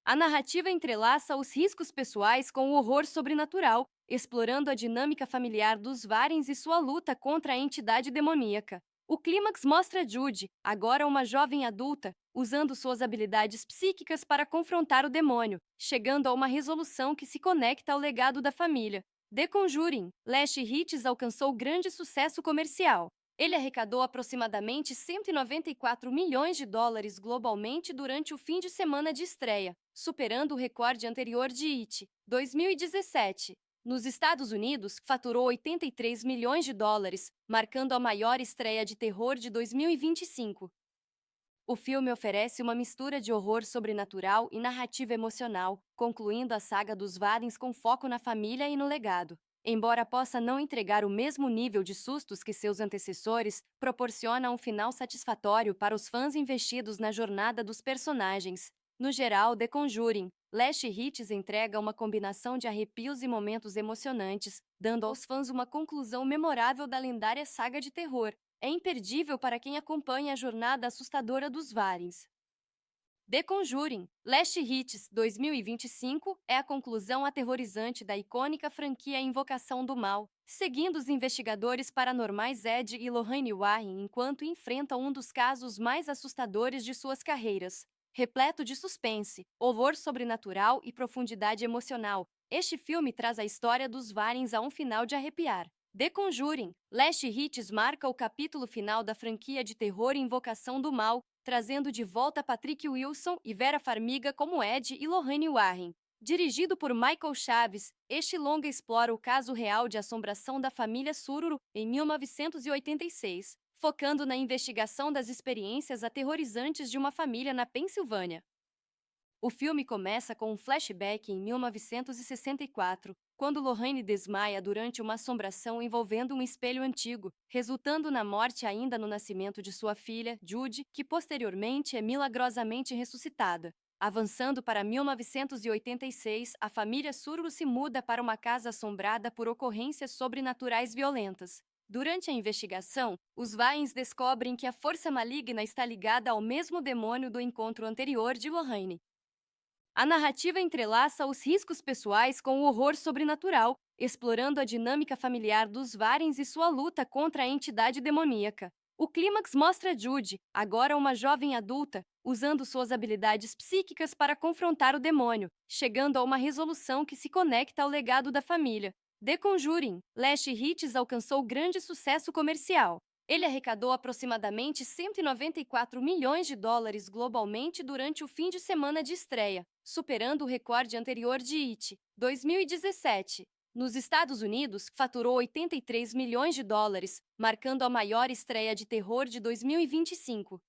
A narrativa entrelaça os riscos pessoais com o horror sobrenatural, explorando a dinâmica familiar dos Warrens e sua luta contra a entidade demoníaca. O clímax mostra Judy, agora uma jovem adulta, usando suas habilidades psíquicas para confrontar o demônio, chegando a uma resolução que se conecta ao legado da família. The Conjuring, Last Hits alcançou grande sucesso comercial. Ele arrecadou aproximadamente 194 milhões de dólares globalmente durante o fim de semana de estreia, superando o recorde anterior de It, 2017. Nos Estados Unidos, faturou 83 milhões de dólares, marcando a maior estreia de terror de 2025. O filme oferece uma mistura de horror sobrenatural e narrativa emocional, concluindo a saga dos Warrens com foco na família e no legado. Embora possa não entregar o mesmo nível de sustos que seus antecessores, proporciona um final satisfatório para os fãs investidos na jornada dos personagens. No geral, The Conjuring, Last Hits entrega uma combinação de arrepios e momentos emocionantes, dando aos fãs uma conclusão memorável da lendária saga de terror. É imperdível para quem acompanha a jornada assustadora dos Warrens. The Conjuring, Last Hits 2025 é a conclusão aterrorizante da icônica franquia Invocação do Mal, seguindo os investigadores paranormais Ed e Lorraine Warren enquanto enfrentam um dos casos mais assustadores de suas carreiras. Repleto de suspense, horror sobrenatural e profundidade emocional, este filme traz a história dos Warrens a um final de arrepiar. The Conjuring, Last Hits marca o capítulo final da franquia de terror Invocação do Mal, trazendo de volta Patrick Wilson e Vera Farmiga como Ed e Lorraine Warren. Dirigido por Michael Chaves, este longa explora o caso real de assombração da família Sururu em 1986, focando na investigação das experiências aterrorizantes de uma família na Pensilvânia. O filme começa com um flashback em 1964, quando Lorraine desmaia durante uma assombração envolvendo um espelho antigo, resultando na morte ainda no nascimento de sua filha, Judy, que posteriormente é milagrosamente ressuscitada. Avançando para 1986, a família Surro se muda para uma casa assombrada por ocorrências sobrenaturais violentas. Durante a investigação, os Warrens descobrem que a força maligna está ligada ao mesmo demônio do encontro anterior de Lorraine. A narrativa entrelaça os riscos pessoais com o horror sobrenatural, explorando a dinâmica familiar dos Warrens e sua luta contra a entidade demoníaca. O clímax mostra Judy, agora uma jovem adulta, usando suas habilidades psíquicas para confrontar o demônio, chegando a uma resolução que se conecta ao legado da família. The Conjuring, Last Hits alcançou grande sucesso comercial. Ele arrecadou aproximadamente 194 milhões de dólares globalmente durante o fim de semana de estreia, superando o recorde anterior de It, 2017. Nos Estados Unidos, faturou 83 milhões de dólares, marcando a maior estreia de terror de 2025.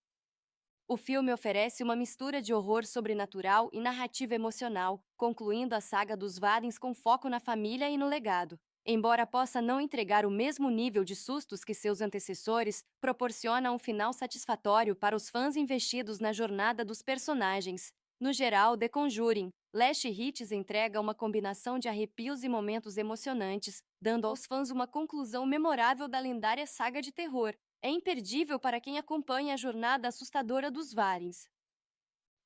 O filme oferece uma mistura de horror sobrenatural e narrativa emocional, concluindo a saga dos Warrens com foco na família e no legado. Embora possa não entregar o mesmo nível de sustos que seus antecessores, proporciona um final satisfatório para os fãs investidos na jornada dos personagens. No geral, The Conjuring, Last Hits entrega uma combinação de arrepios e momentos emocionantes, dando aos fãs uma conclusão memorável da lendária saga de terror. É imperdível para quem acompanha a jornada assustadora dos Warrens.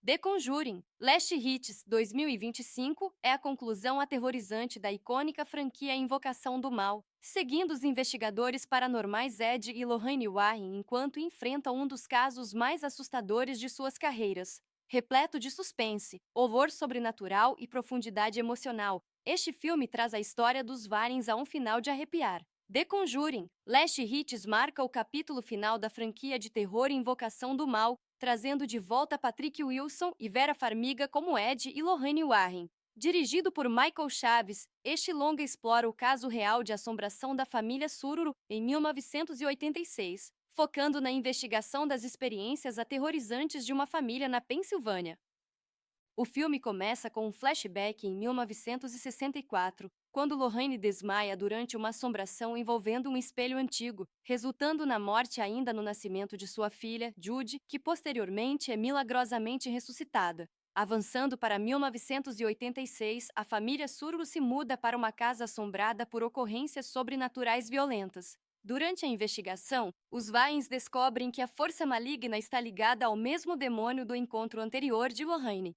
The Conjuring, Last Hits 2025 é a conclusão aterrorizante da icônica franquia Invocação do Mal, seguindo os investigadores paranormais Ed e Lorraine Warren enquanto enfrentam um dos casos mais assustadores de suas carreiras. Repleto de suspense, horror sobrenatural e profundidade emocional, este filme traz a história dos Warrens a um final de arrepiar. The Conjuring, Last Hits marca o capítulo final da franquia de terror Invocação do Mal, trazendo de volta Patrick Wilson e Vera Farmiga como Ed e Lorraine Warren. Dirigido por Michael Chaves, este longa explora o caso real de assombração da família Sururu em 1986, focando na investigação das experiências aterrorizantes de uma família na Pensilvânia. O filme começa com um flashback em 1964, quando Lorraine desmaia durante uma assombração envolvendo um espelho antigo, resultando na morte ainda no nascimento de sua filha, Judy, que posteriormente é milagrosamente ressuscitada. Avançando para 1986, a família Surro se muda para uma casa assombrada por ocorrências sobrenaturais violentas. Durante a investigação, os Warrens descobrem que a força maligna está ligada ao mesmo demônio do encontro anterior de Lorraine.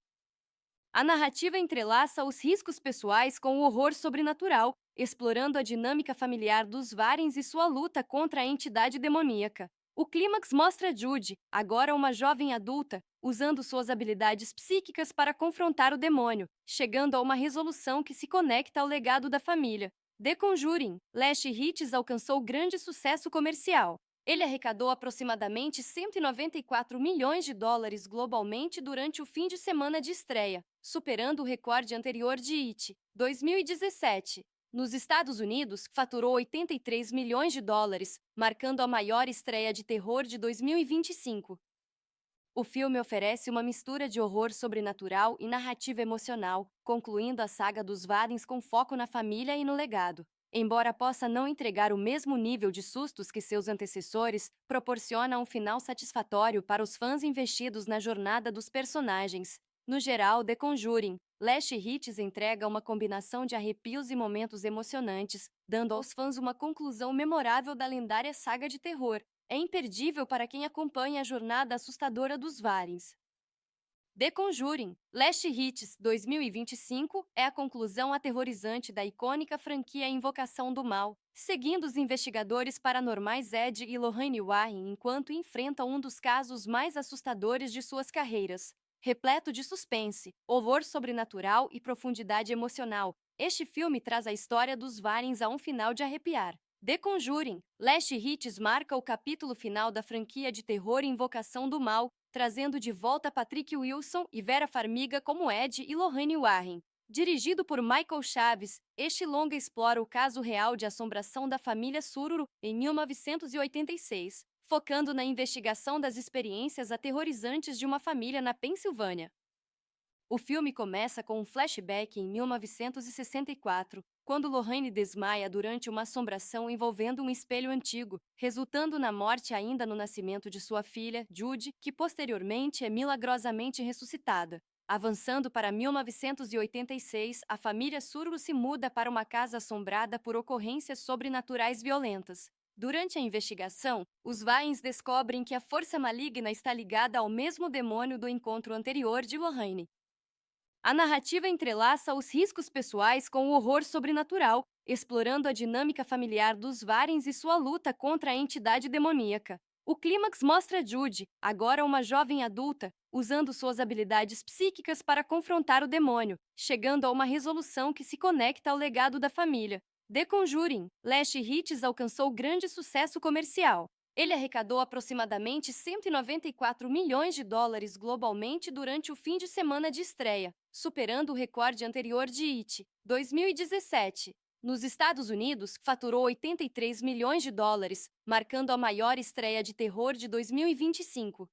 A narrativa entrelaça os riscos pessoais com o horror sobrenatural, explorando a dinâmica familiar dos Warrens e sua luta contra a entidade demoníaca. O clímax mostra Judy, agora uma jovem adulta, usando suas habilidades psíquicas para confrontar o demônio, chegando a uma resolução que se conecta ao legado da família. The Conjuring, Last Hits alcançou grande sucesso comercial. Ele arrecadou aproximadamente 194 milhões de dólares globalmente durante o fim de semana de estreia, superando o recorde anterior de It, 2017. Nos Estados Unidos, faturou 83 milhões de dólares, marcando a maior estreia de terror de 2025. O filme oferece uma mistura de horror sobrenatural e narrativa emocional, concluindo a saga dos Warrens com foco na família e no legado. Embora possa não entregar o mesmo nível de sustos que seus antecessores, proporciona um final satisfatório para os fãs investidos na jornada dos personagens. No geral, The Conjuring, Last Hits entrega uma combinação de arrepios e momentos emocionantes, dando aos fãs uma conclusão memorável da lendária saga de terror. É imperdível para quem acompanha a jornada assustadora dos Warrens. The Conjuring, Last Hits 2025 é a conclusão aterrorizante da icônica franquia Invocação do Mal, seguindo os investigadores paranormais Ed e Lorraine Warren enquanto enfrentam um dos casos mais assustadores de suas carreiras. Repleto de suspense, horror sobrenatural e profundidade emocional, este filme traz a história dos Warrens a um final de arrepiar. The Conjuring, Last Hits marca o capítulo final da franquia de terror Invocação do Mal, trazendo de volta Patrick Wilson e Vera Farmiga como Ed e Lorraine Warren. Dirigido por Michael Chaves, este longa explora o caso real de assombração da família Sururu em 1986, focando na investigação das experiências aterrorizantes de uma família na Pensilvânia. O filme começa com um flashback em 1964, quando Lorraine desmaia durante uma assombração envolvendo um espelho antigo, resultando na morte ainda no nascimento de sua filha, Judy, que posteriormente é milagrosamente ressuscitada. Avançando para 1986, a família Surro se muda para uma casa assombrada por ocorrências sobrenaturais violentas. Durante a investigação, os Warrens descobrem que a força maligna está ligada ao mesmo demônio do encontro anterior de Lorraine. A narrativa entrelaça os riscos pessoais com o horror sobrenatural, explorando a dinâmica familiar dos Warrens e sua luta contra a entidade demoníaca. O clímax mostra Judy, agora uma jovem adulta, usando suas habilidades psíquicas para confrontar o demônio, chegando a uma resolução que se conecta ao legado da família. The Conjuring, Last Hits alcançou grande sucesso comercial. Ele arrecadou aproximadamente 194 milhões de dólares globalmente durante o fim de semana de estreia, superando o recorde anterior de It, 2017. Nos Estados Unidos, faturou 83 milhões de dólares, marcando a maior estreia de terror de 2025.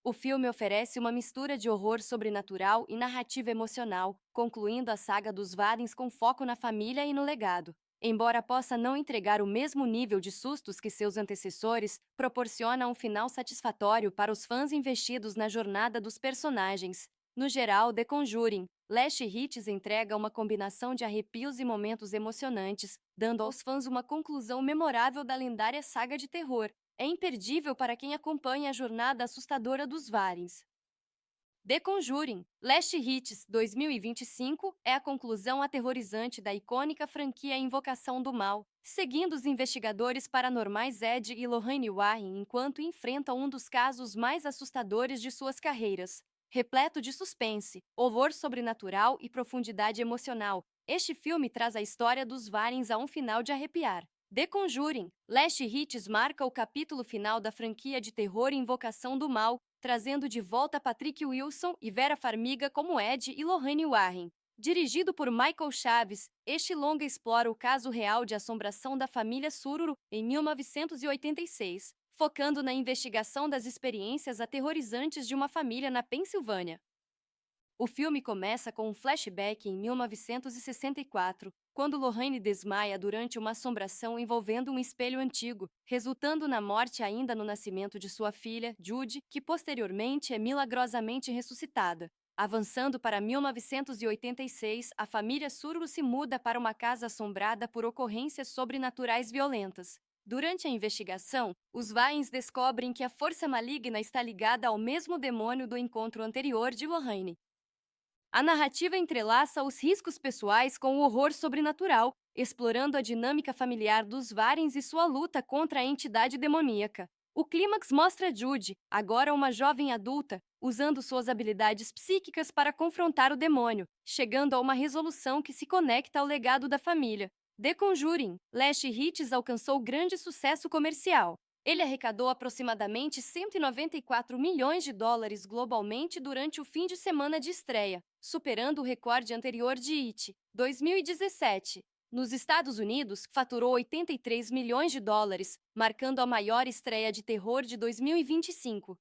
O filme oferece uma mistura de horror sobrenatural e narrativa emocional, concluindo a saga dos Warrens com foco na família e no legado. Embora possa não entregar o mesmo nível de sustos que seus antecessores, proporciona um final satisfatório para os fãs investidos na jornada dos personagens. No geral, The Conjuring, Last Hits entrega uma combinação de arrepios e momentos emocionantes, dando aos fãs uma conclusão memorável da lendária saga de terror. É imperdível para quem acompanha a jornada assustadora dos Warrens. The Conjuring, Last Hits 2025 é a conclusão aterrorizante da icônica franquia Invocação do Mal, seguindo os investigadores paranormais Ed e Lorraine Warren enquanto enfrentam um dos casos mais assustadores de suas carreiras. Repleto de suspense, horror sobrenatural e profundidade emocional, este filme traz a história dos Warrens a um final de arrepiar. The Conjuring, Last Hits marca o capítulo final da franquia de terror Invocação do Mal, trazendo de volta Patrick Wilson e Vera Farmiga como Ed e Lorraine Warren. Dirigido por Michael Chaves, este longa explora o caso real de assombração da família Sururu em 1986, focando na investigação das experiências aterrorizantes de uma família na Pensilvânia. O filme começa com um flashback em 1964, quando Lorraine desmaia durante uma assombração envolvendo um espelho antigo, resultando na morte ainda no nascimento de sua filha, Judy, que posteriormente é milagrosamente ressuscitada. Avançando para 1986, a família Surro se muda para uma casa assombrada por ocorrências sobrenaturais violentas. Durante a investigação, os Warrens descobrem que a força maligna está ligada ao mesmo demônio do encontro anterior de Lorraine. A narrativa entrelaça os riscos pessoais com o horror sobrenatural, explorando a dinâmica familiar dos Warrens e sua luta contra a entidade demoníaca. O clímax mostra Judy, agora uma jovem adulta, usando suas habilidades psíquicas para confrontar o demônio, chegando a uma resolução que se conecta ao legado da família. The Conjuring, Last Hits alcançou grande sucesso comercial. Ele arrecadou aproximadamente 194 milhões de dólares globalmente durante o fim de semana de estreia, superando o recorde anterior de It, 2017. Nos Estados Unidos, faturou 83 milhões de dólares, marcando a maior estreia de terror de 2025.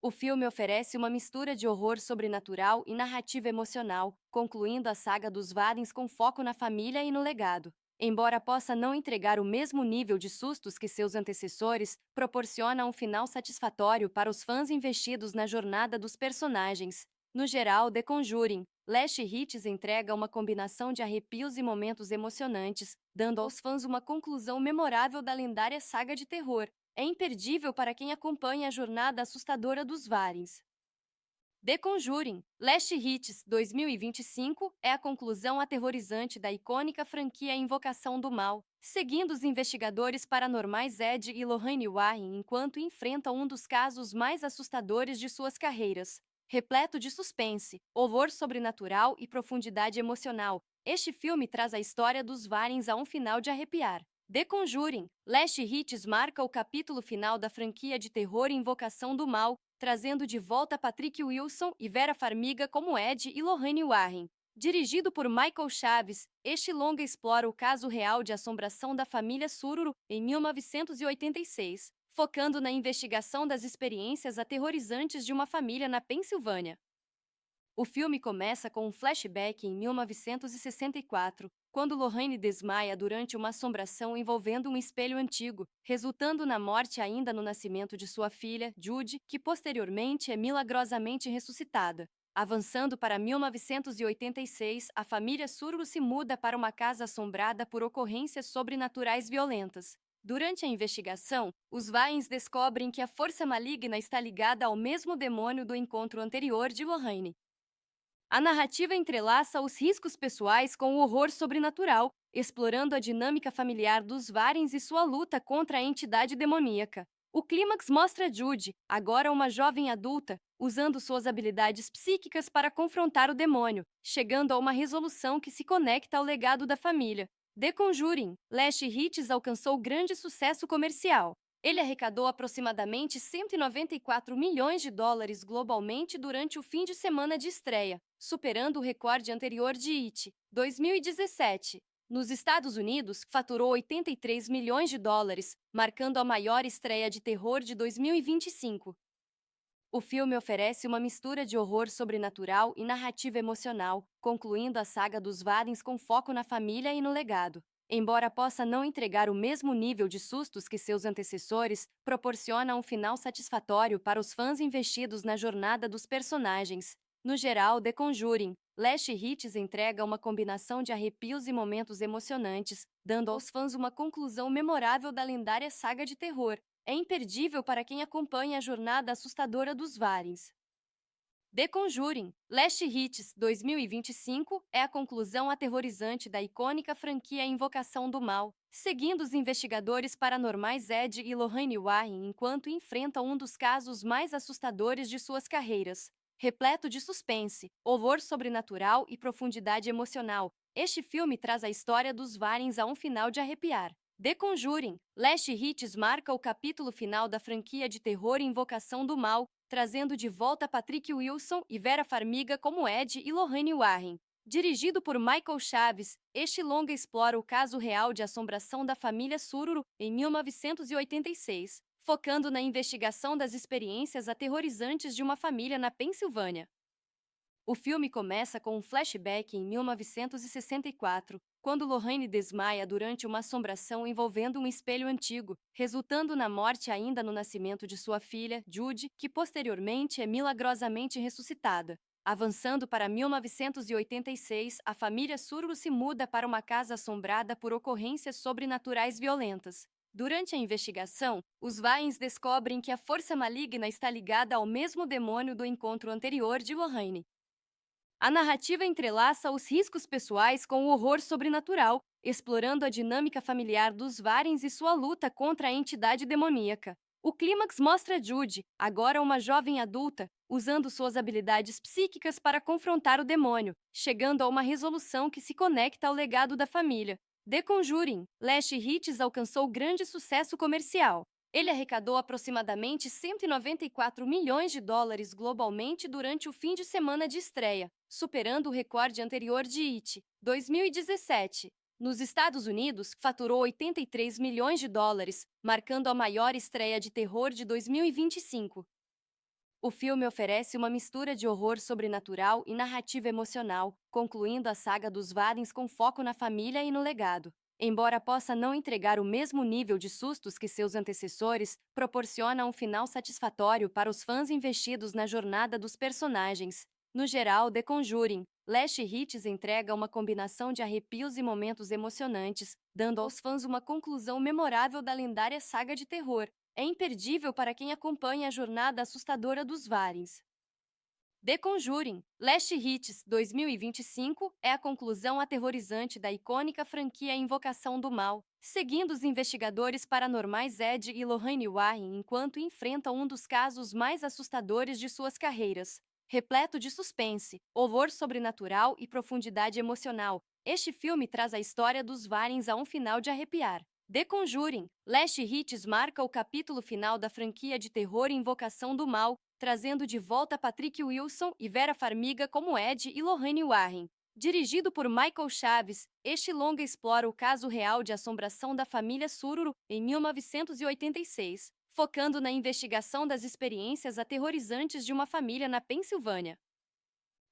O filme oferece uma mistura de horror sobrenatural e narrativa emocional, concluindo a saga dos Warrens com foco na família e no legado. Embora possa não entregar o mesmo nível de sustos que seus antecessores, proporciona um final satisfatório para os fãs investidos na jornada dos personagens. No geral, The Conjuring, Last Hits entrega uma combinação de arrepios e momentos emocionantes, dando aos fãs uma conclusão memorável da lendária saga de terror. É imperdível para quem acompanha a jornada assustadora dos Warrens. The Conjuring, Last Hits 2025 é a conclusão aterrorizante da icônica franquia Invocação do Mal, seguindo os investigadores paranormais Ed e Lorraine Warren enquanto enfrentam um dos casos mais assustadores de suas carreiras. Repleto de suspense, horror sobrenatural e profundidade emocional, este filme traz a história dos Warrens a um final de arrepiar. The Conjuring, Last Hits marca o capítulo final da franquia de terror Invocação do Mal, trazendo de volta Patrick Wilson e Vera Farmiga como Ed e Lorraine Warren. Dirigido por Michael Chaves, este longa explora o caso real de assombração da família Sururu em 1986, focando na investigação das experiências aterrorizantes de uma família na Pensilvânia. O filme começa com um flashback em 1964, quando Lorraine desmaia durante uma assombração envolvendo um espelho antigo, resultando na morte ainda no nascimento de sua filha, Judy, que posteriormente é milagrosamente ressuscitada. Avançando para 1986, a família Sururu se muda para uma casa assombrada por ocorrências sobrenaturais violentas. Durante a investigação, os Warrens descobrem que a força maligna está ligada ao mesmo demônio do encontro anterior de Lorraine. A narrativa entrelaça os riscos pessoais com o horror sobrenatural, explorando a dinâmica familiar dos Warrens e sua luta contra a entidade demoníaca. O clímax mostra Judy, agora uma jovem adulta, usando suas habilidades psíquicas para confrontar o demônio, chegando a uma resolução que se conecta ao legado da família. The Conjuring, Last Hits alcançou grande sucesso comercial. Ele arrecadou aproximadamente 194 milhões de dólares globalmente durante o fim de semana de estreia, superando o recorde anterior de It, 2017. Nos Estados Unidos, faturou 83 milhões de dólares, marcando a maior estreia de terror de 2025. O filme oferece uma mistura de horror sobrenatural e narrativa emocional, concluindo a saga dos Warrens com foco na família e no legado. Embora possa não entregar o mesmo nível de sustos que seus antecessores, proporciona um final satisfatório para os fãs investidos na jornada dos personagens. No geral, The Conjuring, Last Hits entrega uma combinação de arrepios e momentos emocionantes, dando aos fãs uma conclusão memorável da lendária saga de terror. É imperdível para quem acompanha a jornada assustadora dos Warrens. The Conjuring, Last Hits 2025 é a conclusão aterrorizante da icônica franquia Invocação do Mal, seguindo os investigadores paranormais Ed e Lorraine Warren enquanto enfrentam um dos casos mais assustadores de suas carreiras. Repleto de suspense, horror sobrenatural e profundidade emocional, este filme traz a história dos Warrens a um final de arrepiar. The Conjuring, Last Hits marca o capítulo final da franquia de terror Invocação do Mal, trazendo de volta Patrick Wilson e Vera Farmiga como Ed e Lorraine Warren. Dirigido por Michael Chaves, este longa explora o caso real de assombração da família Sururu em 1986, focando na investigação das experiências aterrorizantes de uma família na Pensilvânia. O filme começa com um flashback em 1964, quando Lorraine desmaia durante uma assombração envolvendo um espelho antigo, resultando na morte ainda no nascimento de sua filha, Judy, que posteriormente é milagrosamente ressuscitada. Avançando para 1986, a família Sururu se muda para uma casa assombrada por ocorrências sobrenaturais violentas. Durante a investigação, os Warrens descobrem que a força maligna está ligada ao mesmo demônio do encontro anterior de Lorraine. A narrativa entrelaça os riscos pessoais com o horror sobrenatural, explorando a dinâmica familiar dos Warrens e sua luta contra a entidade demoníaca. O clímax mostra Judy, agora uma jovem adulta, usando suas habilidades psíquicas para confrontar o demônio, chegando a uma resolução que se conecta ao legado da família. The Conjuring, Last Hits alcançou grande sucesso comercial. Ele arrecadou aproximadamente 194 milhões de dólares globalmente durante o fim de semana de estreia, superando o recorde anterior de It, 2017. Nos Estados Unidos, faturou 83 milhões de dólares, marcando a maior estreia de terror de 2025. O filme oferece uma mistura de horror sobrenatural e narrativa emocional, concluindo a saga dos Warrens com foco na família e no legado. Embora possa não entregar o mesmo nível de sustos que seus antecessores, proporciona um final satisfatório para os fãs investidos na jornada dos personagens. No geral, The Conjuring, Last Hits entrega uma combinação de arrepios e momentos emocionantes, dando aos fãs uma conclusão memorável da lendária saga de terror. É imperdível para quem acompanha a jornada assustadora dos Warrens. The Conjuring, Last Hits 2025 é a conclusão aterrorizante da icônica franquia Invocação do Mal, seguindo os investigadores paranormais Ed e Lorraine Warren enquanto enfrentam um dos casos mais assustadores de suas carreiras. Repleto de suspense, horror sobrenatural e profundidade emocional, este filme traz a história dos Warrens a um final de arrepiar. The Conjuring, Last Hits marca o capítulo final da franquia de terror Invocação do Mal, trazendo de volta Patrick Wilson e Vera Farmiga como Ed e Lorraine Warren. Dirigido por Michael Chaves, este longa explora o caso real de assombração da família Sururu em 1986, focando na investigação das experiências aterrorizantes de uma família na Pensilvânia.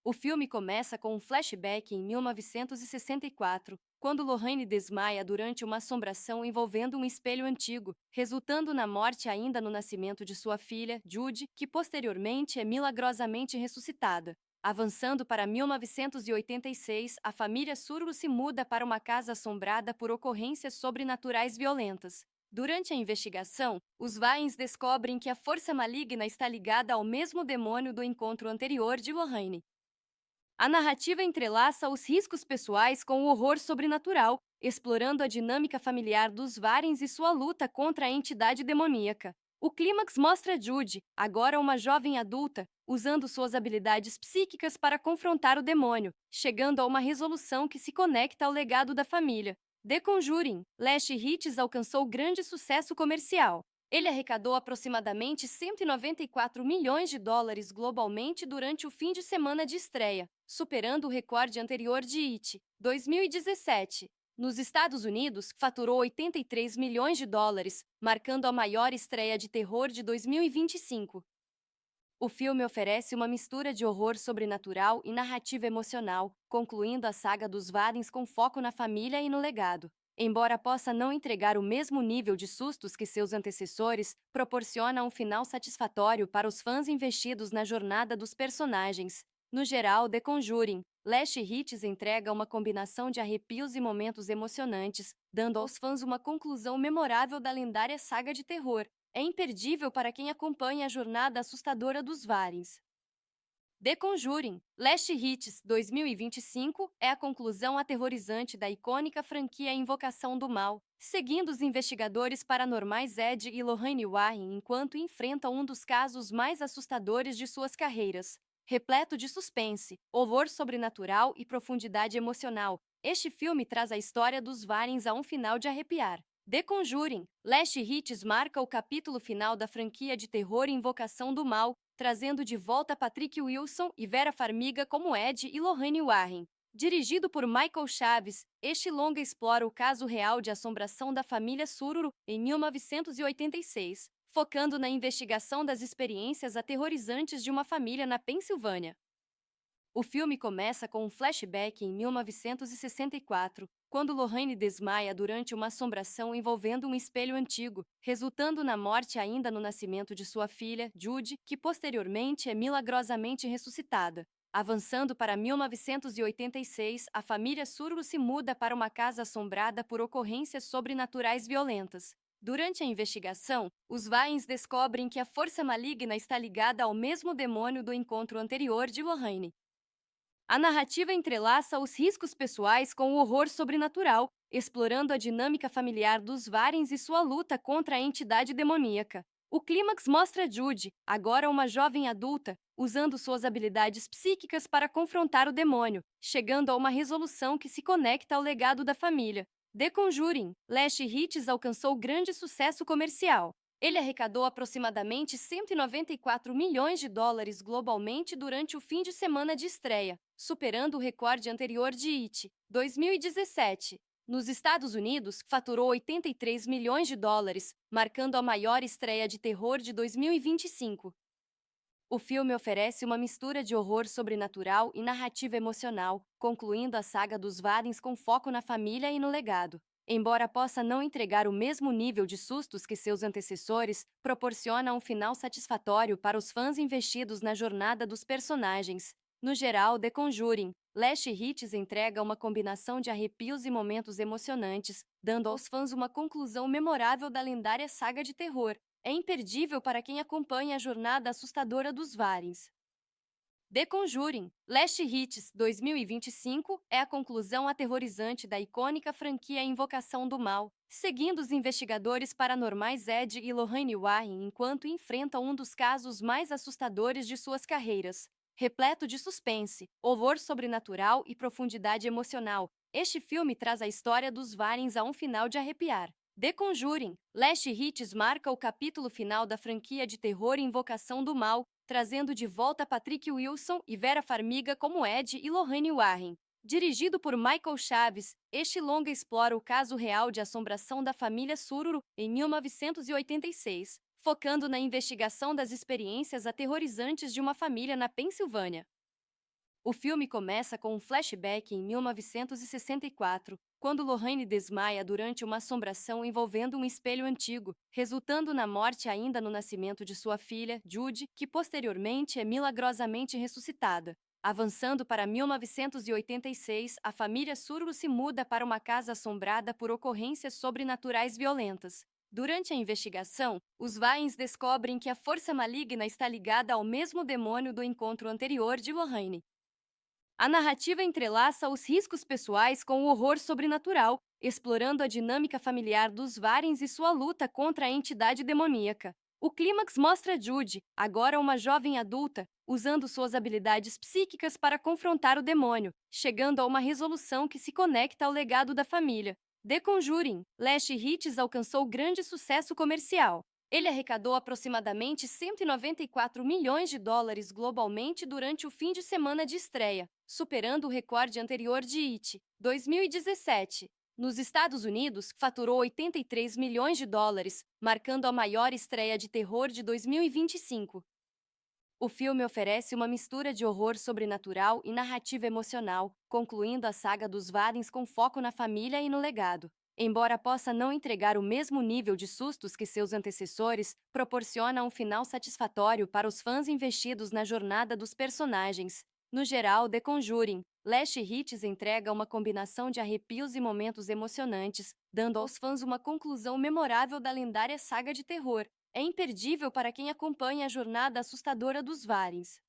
O filme começa com um flashback em 1964, quando Lorraine desmaia durante uma assombração envolvendo um espelho antigo, resultando na morte ainda no nascimento de sua filha, Judy, que posteriormente é milagrosamente ressuscitada. Avançando para 1986, a família Sururu se muda para uma casa assombrada por ocorrências sobrenaturais violentas. Durante a investigação, os Warrens descobrem que a força maligna está ligada ao mesmo demônio do encontro anterior de Lorraine. A narrativa entrelaça os riscos pessoais com o horror sobrenatural, explorando a dinâmica familiar dos Warrens e sua luta contra a entidade demoníaca. O clímax mostra Judy, agora uma jovem adulta, usando suas habilidades psíquicas para confrontar o demônio, chegando a uma resolução que se conecta ao legado da família. The Conjuring, Last Hits alcançou grande sucesso comercial. Ele arrecadou aproximadamente 194 milhões de dólares globalmente durante o fim de semana de estreia, superando o recorde anterior de It, 2017. Nos Estados Unidos, faturou 83 milhões de dólares, marcando a maior estreia de terror de 2025. O filme oferece uma mistura de horror sobrenatural e narrativa emocional, concluindo a saga dos Warrens com foco na família e no legado. Embora possa não entregar o mesmo nível de sustos que seus antecessores, proporciona um final satisfatório para os fãs investidos na jornada dos personagens. No geral, The Conjuring, Last Hits entrega uma combinação de arrepios e momentos emocionantes, dando aos fãs uma conclusão memorável da lendária saga de terror. É imperdível para quem acompanha a jornada assustadora dos Warrens. The Conjuring, Last Hits 2025 é a conclusão aterrorizante da icônica franquia Invocação do Mal, seguindo os investigadores paranormais Ed e Lorraine Warren enquanto enfrentam um dos casos mais assustadores de suas carreiras. Repleto de suspense, horror sobrenatural e profundidade emocional, este filme traz a história dos Warrens a um final de arrepiar. The Conjuring, Last Hits marca o capítulo final da franquia de terror Invocação do Mal, trazendo de volta Patrick Wilson e Vera Farmiga como Ed e Lorraine Warren. Dirigido por Michael Chaves, este longa explora o caso real de assombração da família Sururu em 1986, focando na investigação das experiências aterrorizantes de uma família na Pensilvânia. O filme começa com um flashback em 1964, quando Lorraine desmaia durante uma assombração envolvendo um espelho antigo, resultando na morte ainda no nascimento de sua filha, Judy, que posteriormente é milagrosamente ressuscitada. Avançando para 1986, a família Sururu se muda para uma casa assombrada por ocorrências sobrenaturais violentas. Durante a investigação, os Warrens descobrem que a força maligna está ligada ao mesmo demônio do encontro anterior de Lorraine. A narrativa entrelaça os riscos pessoais com o horror sobrenatural, explorando a dinâmica familiar dos Warrens e sua luta contra a entidade demoníaca. O clímax mostra Judy, agora uma jovem adulta, usando suas habilidades psíquicas para confrontar o demônio, chegando a uma resolução que se conecta ao legado da família. The Conjuring, Last Hits alcançou grande sucesso comercial. Ele arrecadou aproximadamente 194 milhões de dólares globalmente durante o fim de semana de estreia, superando o recorde anterior de It, 2017. Nos Estados Unidos, faturou 83 milhões de dólares, marcando a maior estreia de terror de 2025. O filme oferece uma mistura de horror sobrenatural e narrativa emocional, concluindo a saga dos Warrens com foco na família e no legado. Embora possa não entregar o mesmo nível de sustos que seus antecessores, proporciona um final satisfatório para os fãs investidos na jornada dos personagens. No geral, The Conjuring, Last Hits entrega uma combinação de arrepios e momentos emocionantes, dando aos fãs uma conclusão memorável da lendária saga de terror. É imperdível para quem acompanha a jornada assustadora dos Warrens. The Conjuring, Last Hits 2025 é a conclusão aterrorizante da icônica franquia Invocação do Mal, seguindo os investigadores paranormais Ed e Lorraine Warren enquanto enfrentam um dos casos mais assustadores de suas carreiras. Repleto de suspense, horror sobrenatural e profundidade emocional, este filme traz a história dos Warrens a um final de arrepiar. The Conjuring, Last Hits marca o capítulo final da franquia de terror Invocação do Mal, trazendo de volta Patrick Wilson e Vera Farmiga como Ed e Lorraine Warren. Dirigido por Michael Chaves, este longa explora o caso real de assombração da família Sururu em 1986, focando na investigação das experiências aterrorizantes de uma família na Pensilvânia. O filme começa com um flashback em 1964, quando Lorraine desmaia durante uma assombração envolvendo um espelho antigo, resultando na morte ainda no nascimento de sua filha, Judy, que posteriormente é milagrosamente ressuscitada. Avançando para 1986, a família Surro se muda para uma casa assombrada por ocorrências sobrenaturais violentas. Durante a investigação, os Warrens descobrem que a força maligna está ligada ao mesmo demônio do encontro anterior de Lorraine. A narrativa entrelaça os riscos pessoais com o horror sobrenatural, explorando a dinâmica familiar dos Warrens e sua luta contra a entidade demoníaca. O clímax mostra Judy, agora uma jovem adulta, usando suas habilidades psíquicas para confrontar o demônio, chegando a uma resolução que se conecta ao legado da família. The Conjuring, Last Hits alcançou grande sucesso comercial. Ele arrecadou aproximadamente 194 milhões de dólares globalmente durante o fim de semana de estreia, superando o recorde anterior de It, 2017. Nos Estados Unidos, faturou 83 milhões de dólares, marcando a maior estreia de terror de 2025. O filme oferece uma mistura de horror sobrenatural e narrativa emocional, concluindo a saga dos Warrens com foco na família e no legado. Embora possa não entregar o mesmo nível de sustos que seus antecessores, proporciona um final satisfatório para os fãs investidos na jornada dos personagens. No geral, The Conjuring, Last Hits entrega uma combinação de arrepios e momentos emocionantes, dando aos fãs uma conclusão memorável da lendária saga de terror. É imperdível para quem acompanha a jornada assustadora dos Warrens.